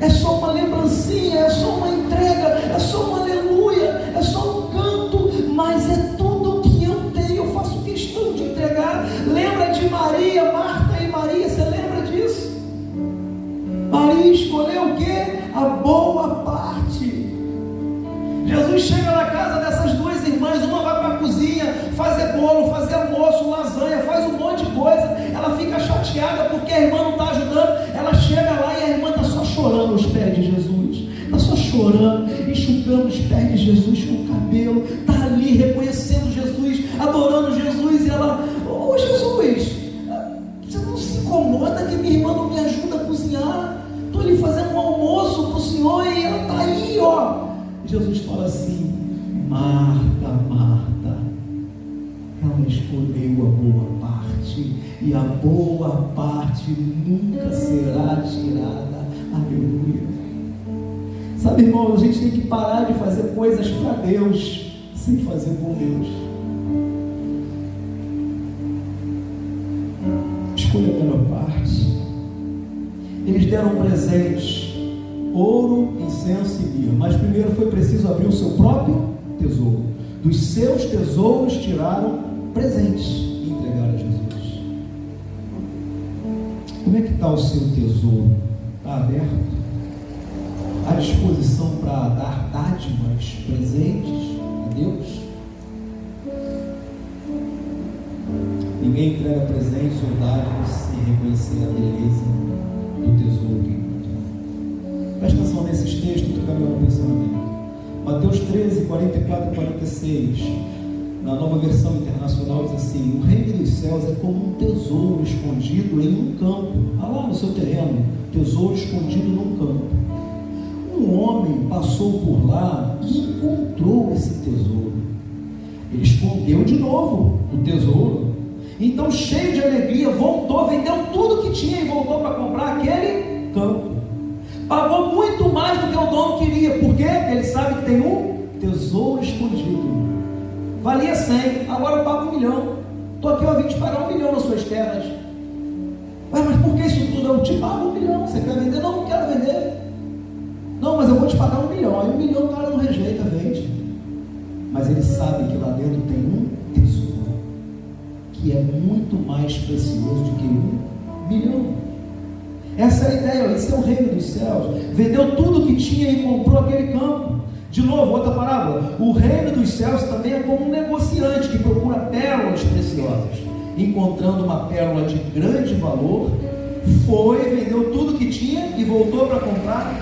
É só uma lembrancinha, é só uma entrega, é só um aleluia, é só um canto, mas é tudo que eu tenho. Eu faço o que chegando aos pés de Jesus com o cabelo, está ali reconhecendo Jesus, adorando Jesus, e ela: ô Jesus, você não se incomoda que minha irmã não me ajuda a cozinhar? Estou ali fazendo um almoço para o Senhor e ela está aí, ó. E Jesus fala assim: Marta, Marta, ela escolheu a boa parte, e a boa parte nunca será tirada. Aleluia. Sabe, irmão, a gente tem que parar de fazer coisas para Deus sem fazer com Deus. Escolha a melhor parte. Eles deram presentes: ouro, incenso e mirra. Mas primeiro foi preciso abrir o seu próprio tesouro. Dos seus tesouros tiraram presentes e entregaram a Jesus. Como é que está o seu tesouro? Está aberto? À disposição para dar dádivas, presentes a Deus? Ninguém entrega presentes ou dádivas sem reconhecer a beleza do tesouro que encontrou. Presta atenção nesses textos que caminham no pensamento. Mateus 13, 44 e 46, na Nova Versão Internacional, diz assim: o reino dos céus é como um tesouro escondido em um campo. Lá no seu terreno, tesouro escondido num campo. Um homem passou por lá e encontrou esse tesouro. Ele escondeu de novo o tesouro. Então, cheio de alegria, voltou, vendeu tudo que tinha e voltou para comprar aquele campo. Pagou muito mais do que o dono queria, porque ele sabe que tem um tesouro escondido. Valia 100, agora eu pago 1 milhão. Estou aqui a vir te pagar 1 milhão nas suas terras. Ué, mas por que isso tudo? Eu te pago 1 milhão. Você quer vender? Não, não quero vender. Não, mas eu vou te pagar 1 milhão. Aí 1 milhão o cara não rejeita, vende. Mas ele sabe que lá dentro tem um tesouro que é muito mais precioso do que 1 milhão. Essa é a ideia, esse é o reino dos céus. Vendeu tudo que tinha e comprou aquele campo. De novo, outra parábola: o reino dos céus também é como um negociante que procura pérolas preciosas. Encontrando uma pérola de grande valor, vendeu tudo que tinha e voltou para comprar.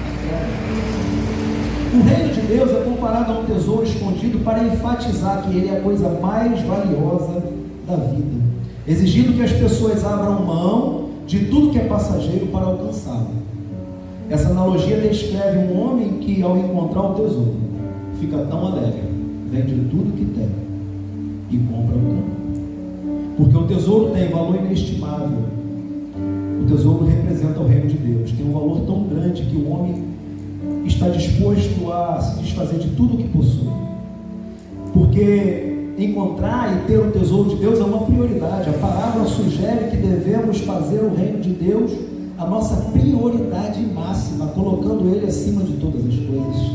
O reino de Deus é comparado a um tesouro escondido para enfatizar que ele é a coisa mais valiosa da vida, exigindo que as pessoas abram mão de tudo que é passageiro para alcançá-lo. Essa analogia descreve um homem que, ao encontrar o tesouro, fica tão alegre, vende tudo que tem e compra o campo, porque o tesouro tem valor inestimável. O tesouro representa o reino de Deus, tem um valor tão grande que o homem está disposto a se desfazer de tudo que possui, porque encontrar e ter o tesouro de Deus é uma prioridade. A palavra sugere que devemos fazer o reino de Deus a nossa prioridade máxima, colocando ele acima de todas as coisas.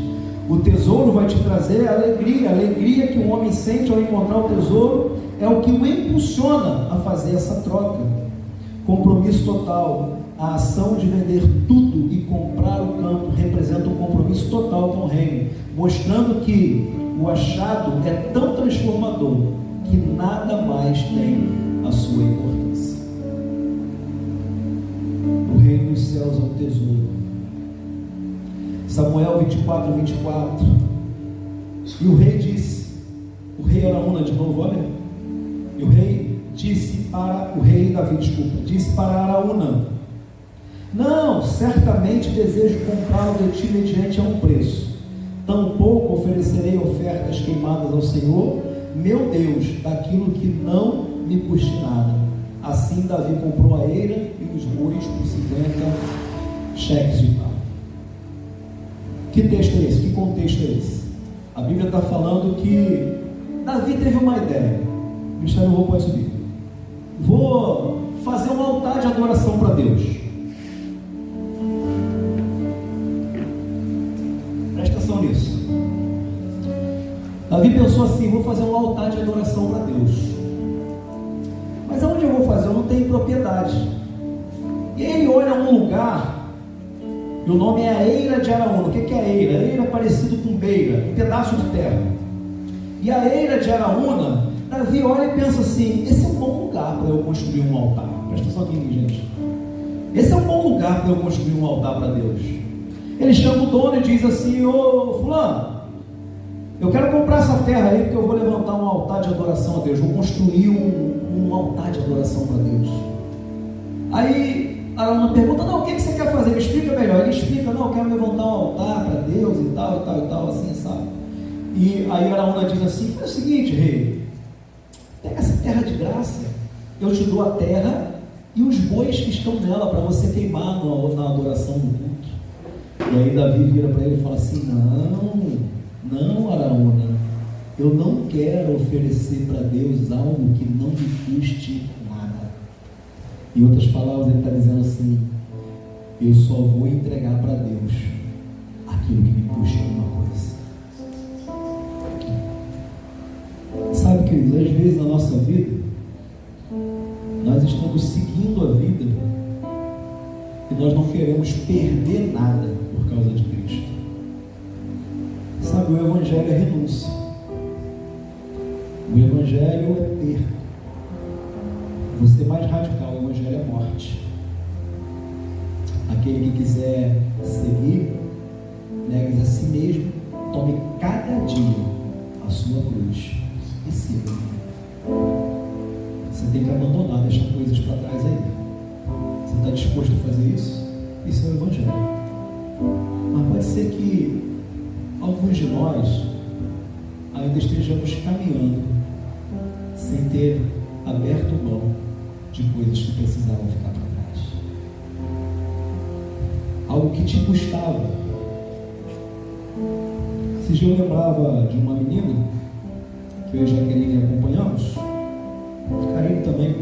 O tesouro vai te trazer alegria. A alegria que o homem sente ao encontrar o tesouro é o que o impulsiona a fazer essa troca. Compromisso total. A ação de vender tudo e comprar o campo representa um compromisso total com o reino, mostrando que o achado é tão transformador que nada mais tem a sua importância. O reino dos céus é um tesouro. Samuel 24, 24. E o rei disse, o rei Araúna de novo, olha. E o rei disse para, o rei Davi, disse para Araúna: não, certamente desejo comprá-lo de ti mediante a um preço. Tampouco oferecerei ofertas queimadas ao Senhor, meu Deus, daquilo que não me custe nada. Assim Davi comprou a eira e os bois por 50 cheques de prata. Que texto é esse? Que contexto é esse? A Bíblia está falando que Davi teve uma ideia. O ministério não pode subir. Vou fazer um altar de adoração para Deus. Presta atenção nisso. Davi pensou assim: vou fazer um altar de adoração para Deus. Mas aonde eu vou fazer? Eu não tenho propriedade. E ele olha um lugar, e o nome é a eira de Araúna. O que é a eira? A eira é parecido com beira, um pedaço de terra. E a eira de Araúna, Davi olha e pensa assim: esse é um bom lugar para eu construir um altar. Presta atenção aqui, gente. Esse é um bom lugar para eu construir um altar para Deus. Ele chama o dono e diz assim: ô fulano, Eu quero comprar essa terra aí porque eu vou levantar um altar de adoração a Deus, vou construir um altar de adoração para Deus. Aí Araúna pergunta, não, o que você quer fazer? Me explica melhor. Ele explica, não, eu quero levantar um altar para Deus e tal, assim, sabe? E aí Araúna diz assim, faz o seguinte, rei, pega essa terra de graça, eu te dou a terra e os bois que estão nela para você queimar na adoração do culto. E aí Davi vira para ele e fala assim, não, Araúna, eu não quero oferecer para Deus algo que não me custe nada. Em outras palavras, ele está dizendo assim, eu só vou entregar para Deus aquilo que me custe alguma coisa. Sabe, queridos, às vezes na nossa vida, nós estamos seguindo a vida e nós não queremos perder nada por causa de Cristo. Sabe, o Evangelho é renúncia. O Evangelho é perda. Vou ser mais radical, o Evangelho é morte. Aquele que quiser seguir, negue-se a si mesmo, tome cada dia a sua cruz e siga. Você tem que abandonar, deixar coisas para trás aí. Você está disposto a fazer isso? Isso é o Evangelho. Mas pode ser que alguns de nós ainda estejamos caminhando sem ter aberto mão de coisas que precisavam ficar para trás. Algo que te custava. Esse dia eu lembrava de uma menina que eu e Jaqueline acompanhamos, Carinho também.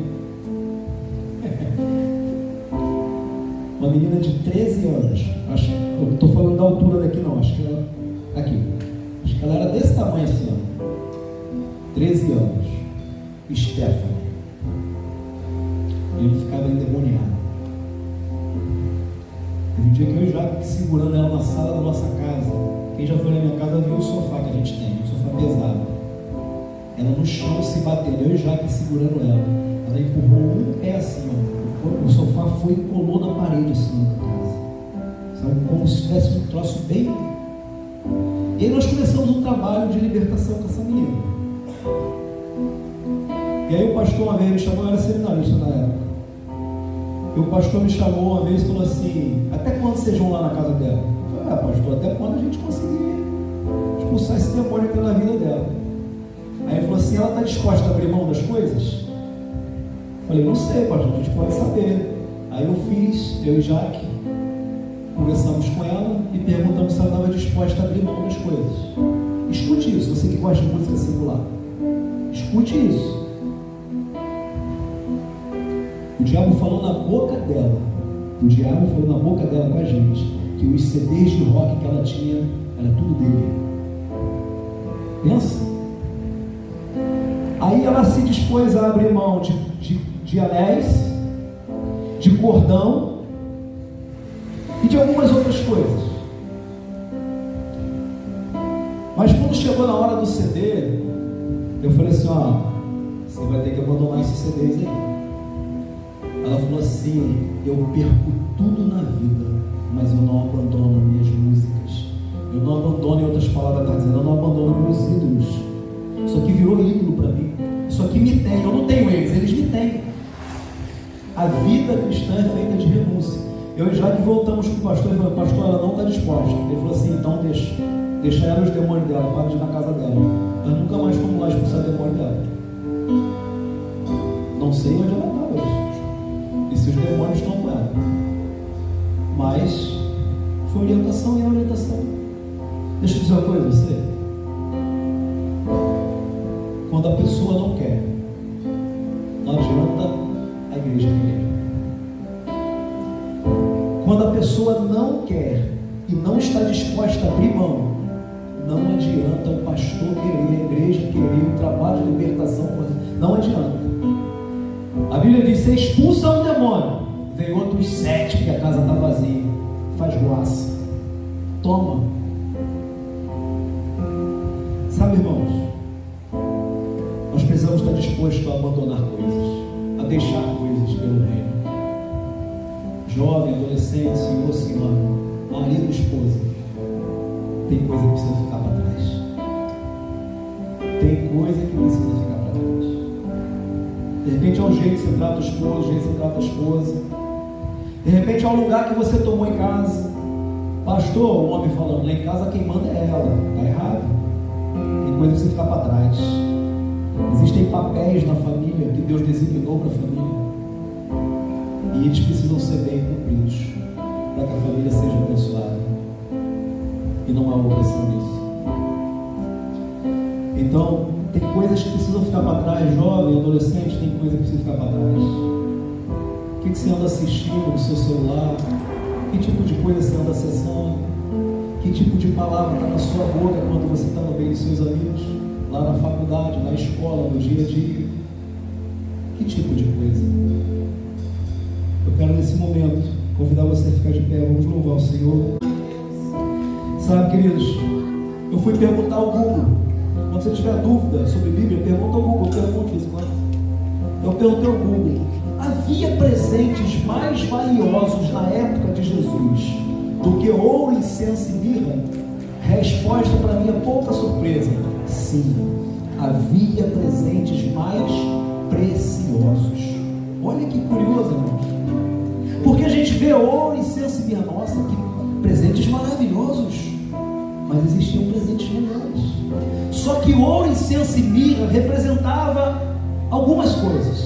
Uma menina de 13 anos. Acho, eu estou falando da altura daqui não, acho que ela aqui. Acho que ela era desse tamanho assim, ó. 13 anos. Stephanie. Ele ficava endemoniado. Teve um dia que eu e Jaque segurando ela na sala da nossa casa. Quem já foi na minha casa viu o sofá que a gente tem, um sofá pesado. Ela no chão se batendo, eu e Jaque segurando ela. Ela empurrou um pé assim, ó. O sofá foi e colou na parede assim na casa. Sabe? Como se tivesse um troço bem. E aí nós começamos um trabalho de libertação com essa menina. E aí o pastor uma vez me chamou, eu era seminarista na época. E o pastor me chamou uma vez e falou assim, até quando vocês vão lá na casa dela? Eu falei, pastor, até quando a gente conseguir expulsar esse demônio que está na vida dela. Aí ele falou assim, ela está disposta a abrir mão das coisas? Eu falei, não sei, pastor, a gente pode saber. Aí eu e Jaque, conversamos com ela e perguntamos se ela estava disposta a abrir mão das coisas. Escute isso, você que gosta de música secular. Escute isso. O diabo falou na boca dela. O diabo falou na boca dela com a gente que os CDs de rock que ela tinha era tudo dele. Pensa. Aí ela se dispôs a abrir mão de anéis, de cordão e de algumas outras coisas. Mas quando chegou na hora do CD, eu falei assim, ó, você vai ter que abandonar esses CDs aí. Ela falou assim, eu perco tudo na vida, mas eu não abandono minhas músicas. Eu não abandono, em outras palavras, está dizendo, eu não abandono meus ídolos. Isso aqui virou ídolo para mim. Isso aqui me tem, eu não tenho eles me têm. A vida cristã é feita de renúncia. Eu já que voltamos com o pastor, ele falou, pastor, ela não está disposta. Ele falou assim, então deixa ela os demônios dela, para de ir na casa dela. Nós nunca mais fomos lá expulsar o demônio dela. Não sei onde ela está hoje. E se os demônios estão com ela. Mas foi orientação e é orientação. Deixa eu dizer uma coisa a você. Quando a pessoa não quer, não adianta a igreja querer. Quando a pessoa não quer e não está disposta a abrir mão, não adianta o pastor querer, a igreja querer, o trabalho de libertação, não adianta. A Bíblia diz, você expulsa um demônio, vem outros 7 porque a casa está vazia, faz guaça, toma. Sabe, irmãos, nós precisamos estar dispostos a abandonar coisas, a deixar coisas pelo reino. Jovem, adolescente, senhor, senhora, marido, esposa, tem coisa que precisa ficar para trás. tem coisa que precisa ficar para trás. De repente é o jeito que você trata o esposo, o jeito que você trata a esposa. De repente é o lugar que você tomou em casa. Pastor, o homem falando, lá em casa quem manda é ela. Está errado. Tem coisa que precisa ficar para trás. Existem papéis na família que Deus designou para a família. E eles precisam ser bem cumpridos para que a família seja abençoada. E não há opressão nisso. Então, tem coisas que precisam ficar para trás. Jovem, adolescente, tem coisa que precisa ficar para trás. O que você anda assistindo no seu celular? Que tipo de coisa você anda acessando? Que tipo de palavra está na sua boca quando você está no meio dos seus amigos? Lá na faculdade, na escola, no dia a dia? Que tipo de coisa? Eu quero nesse momento convidar você a ficar de pé. Vamos louvar o Senhor. Sabe, queridos, eu fui perguntar ao Google. Quando você tiver dúvida sobre Bíblia, pergunta ao Google. Pergunta de vez em quando. Eu perguntei ao Google: havia presentes mais valiosos na época de Jesus do que ouro, incenso e mirra? Resposta para minha pouca surpresa: sim, havia presentes mais preciosos. Olha que curioso, irmãos. Porque a gente vê ouro, incenso e mirra, nossa, que presentes maravilhosos, mas existiam presentes melhores. Só que ouro, incenso e mirra representava algumas coisas.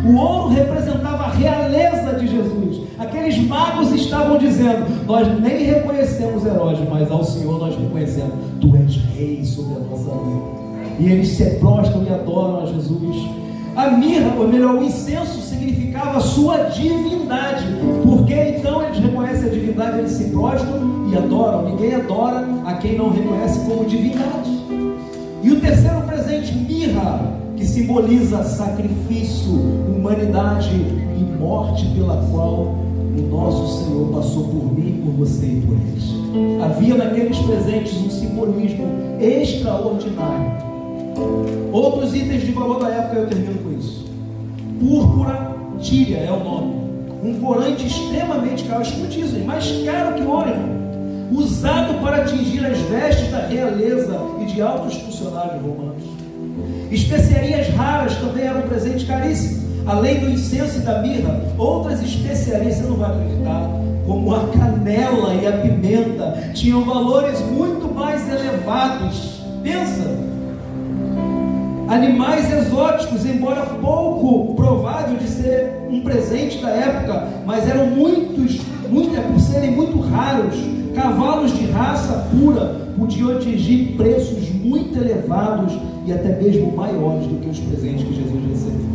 O ouro representava a realeza de Jesus. Aqueles magos estavam dizendo: nós nem reconhecemos Herodes, mas ao Senhor nós reconhecemos, tu és rei sobre a nossa vida. E eles se prostram e adoram a Jesus. A mirra, ou melhor, o incenso significava a sua divindade. Porque então eles reconhecem a divindade, eles se prostram e adoram. Ninguém adora a quem não reconhece como divindade. E o terceiro presente, mirra, que simboliza sacrifício, humanidade e morte, pela qual o nosso Senhor passou por mim, por você e por eles. Havia naqueles presentes um simbolismo extraordinário. Outros itens de valor da época, eu termino com isso. Púrpura tíria é o nome. Um corante extremamente caro, escute isso, mais caro que ouro, usado para atingir as vestes da realeza e de altos funcionários romanos. Especiarias raras também eram um presente caríssimo. Além do incenso e da mirra, outras especiarias, você não vai acreditar, como a canela e a pimenta, tinham valores muito mais elevados. Pensa! Animais exóticos, embora pouco provável de ser um presente da época, mas eram por serem muito raros. Cavalos de raça pura podiam atingir preços muito elevados e até mesmo maiores do que os presentes que Jesus recebeu.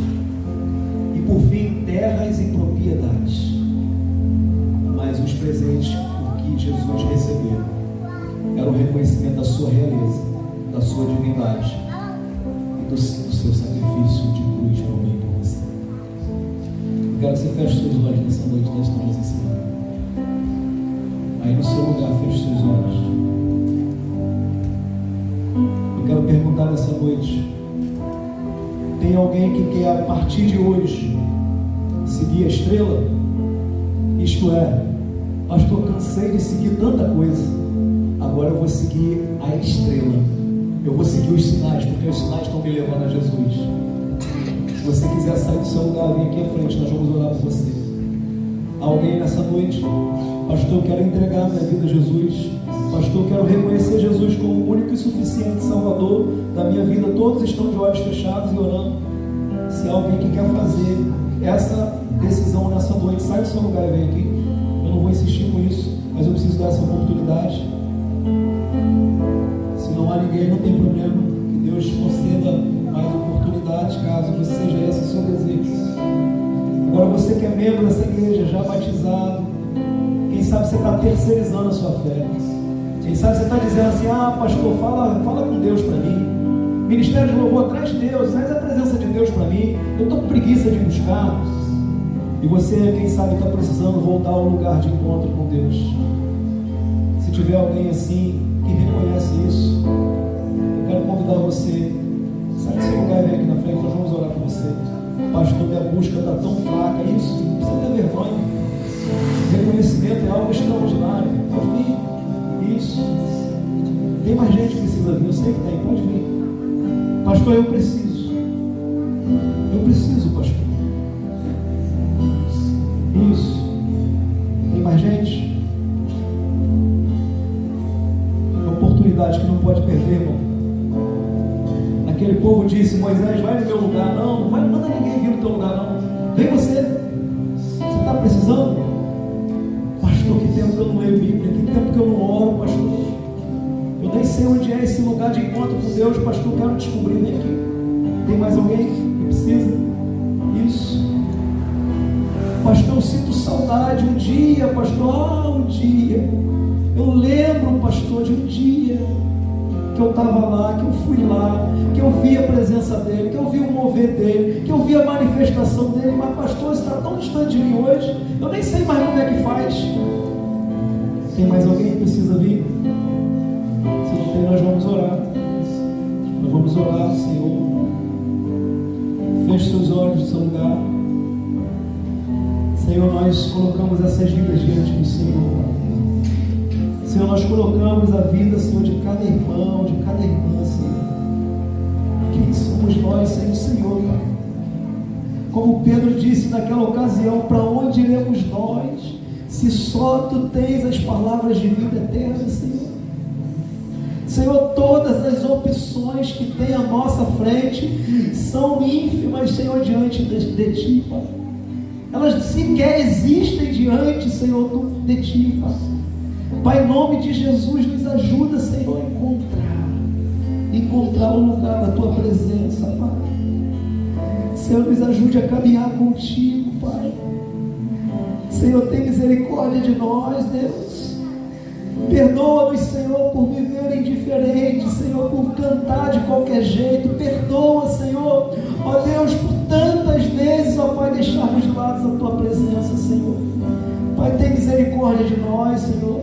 E por fim, terras e propriedades. Mas os presentes que Jesus recebeu era o reconhecimento da sua realeza, da sua divindade e do seu sacrifício de cruz para mim e por você. Eu quero que você feche seus olhos nessa noite, nós estamos ensinando. Aí no seu lugar, feche seus olhos. Eu quero perguntar nessa noite: tem alguém que quer a partir de hoje seguir a estrela? Isto é, pastor, cansei de seguir tanta coisa, agora eu vou seguir a estrela. Eu vou seguir os sinais, porque os sinais estão me levando a Jesus. Se você quiser sair do seu lugar, vem aqui à frente, nós vamos orar por você. Alguém nessa noite: pastor, eu quero entregar minha vida a Jesus. Pastor, eu quero reconhecer Jesus como o único e suficiente Salvador da minha vida. Todos estão de olhos fechados e orando. Se há alguém que quer fazer essa decisão nessa noite, sai do seu lugar e vem aqui. Eu não vou insistir com isso, mas eu preciso dar essa oportunidade. Se não há ninguém, não tem problema. Que Deus conceda mais oportunidades, caso seja esse o seu desejo. Agora, você que é membro dessa igreja, já batizado, quem sabe você está terceirizando a sua fé. Quem sabe você está dizendo assim: ah, pastor, fala com Deus para mim. Ministério de louvor, traz Deus, traz a presença de Deus para mim. Eu estou com preguiça de buscar. E você, quem sabe, está precisando voltar ao lugar de encontro com Deus. Se tiver alguém assim que reconhece isso, eu quero convidar você: sai do seu lugar e vem aqui na frente, nós vamos orar com você. Pastor, minha busca está tão fraca. Isso, não precisa ter vergonha. Reconhecimento é algo extraordinário. Pode vir. Isso. Tem mais gente que precisa vir. Eu sei que tem. Pode vir. Pastor, eu preciso, pastor. Isso. Tem mais gente? Oportunidade que não pode perder, irmão. Aquele povo disse: Moisés, vai no meu lugar. Não vai, não manda ninguém vir no teu lugar, não. Vem você. Você está precisando? Pastor, que tempo que eu não leio Bíblia, que tempo que eu não oro, pastor. Eu nem sei onde é esse lugar de encontro com Deus, pastor. Quero descobrir. Vem aqui. Tem mais alguém que precisa? Isso. Pastor, eu sinto saudade. Um dia, pastor, um dia. Eu lembro, pastor, de um dia que eu estava lá, que eu fui lá, que eu vi a presença dele, que eu vi o mover dele, que eu vi a manifestação dele. Mas, pastor, você está tão distante de mim hoje, eu nem sei mais como é que faz. Tem mais alguém que precisa vir? Se não tem, nós vamos orar. Nós vamos orar, Senhor. Feche seus olhos no seu lugar. Senhor, nós colocamos essas vidas diante do Senhor. Senhor, nós colocamos a vida, Senhor, de cada irmão, de cada irmã, Senhor. Quem somos nós sem o Senhor, Pai? Como Pedro disse naquela ocasião: para onde iremos nós, se só Tu tens as palavras de vida eterna, Senhor? Senhor, todas as opções que tem à nossa frente são ínfimas, Senhor, diante de Ti, Pai. Elas sequer existem diante, Senhor, de Ti, Pai. Pai, em nome de Jesus, nos ajuda, Senhor, a encontrar o lugar da Tua presença, Pai. Senhor, nos ajude a caminhar contigo, Pai. Senhor, tem misericórdia de nós, Deus. Perdoa-nos, Senhor, por viver indiferente, Senhor, por cantar de qualquer jeito. Perdoa, Senhor, ó Deus, por tantas vezes, ó Pai, deixarmos de lado a Tua presença, Senhor. Pai, tem misericórdia de nós, Senhor.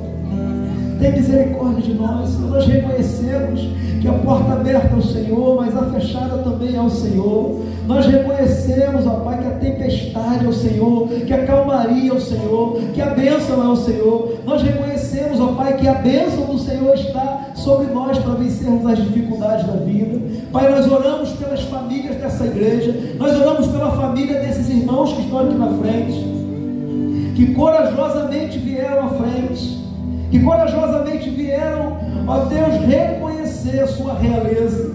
Tem misericórdia de nós, Senhor. Nós reconhecemos que a porta aberta é o Senhor, mas a fechada também é o Senhor. Nós reconhecemos, ó Pai, que a tempestade é o Senhor, que a calmaria é o Senhor, que a bênção é o Senhor. Nós reconhecemos, ó Pai, que a bênção do Senhor está sobre nós para vencermos as dificuldades da vida. Pai, nós oramos pelas famílias dessa igreja, nós oramos pela família desses irmãos que estão aqui na frente, que corajosamente vieram à frente, que corajosamente vieram, ó Deus, reconhecer a Sua realeza,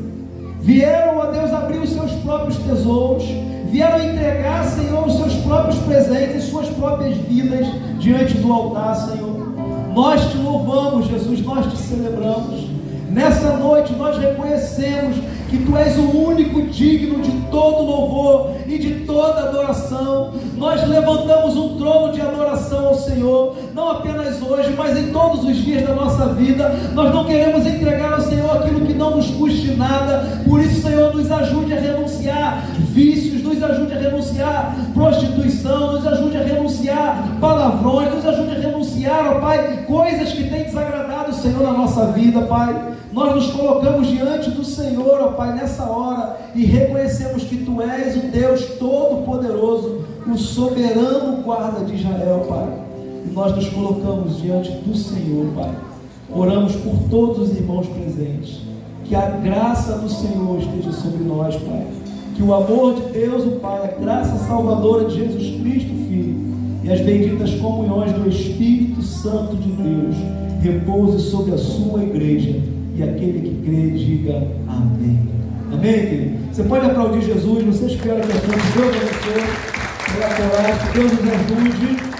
vieram, ó Deus, abrir os seus próprios tesouros, vieram entregar, Senhor, os seus próprios presentes, suas próprias vidas diante do altar, Senhor. Nós Te louvamos, Jesus, nós Te celebramos. Nessa noite nós reconhecemos que Tu és o único digno de todo louvor e de toda adoração. Nós levantamos um trono de adoração ao Senhor, não apenas hoje, mas em todos os dias da nossa vida. Nós não queremos entregar ao Senhor aquilo que não nos custe nada. Por isso, Senhor, nos ajude a renunciar vícios, nos ajude a renunciar prostituição, nos ajude a renunciar palavrões, nos ajude a renunciar, ó Pai, coisas que têm desagradado o Senhor na nossa vida, Pai. Nós nos colocamos diante do Senhor, ó Pai, nessa hora, e reconhecemos que Tu és o Deus Todo-Poderoso, o soberano guarda de Israel, Pai. E nós nos colocamos diante do Senhor, Pai. Oramos por todos os irmãos presentes. Que a graça do Senhor esteja sobre nós, Pai. Que o amor de Deus, o Pai, a graça salvadora de Jesus Cristo, Filho, e as benditas comunhões do Espírito Santo de Deus repouse sobre a sua igreja. E aquele que crê, diga amém. Amém, querido? Você pode aplaudir Jesus. Você espera que a sua Deus abençoe. Que Deus nos ajude.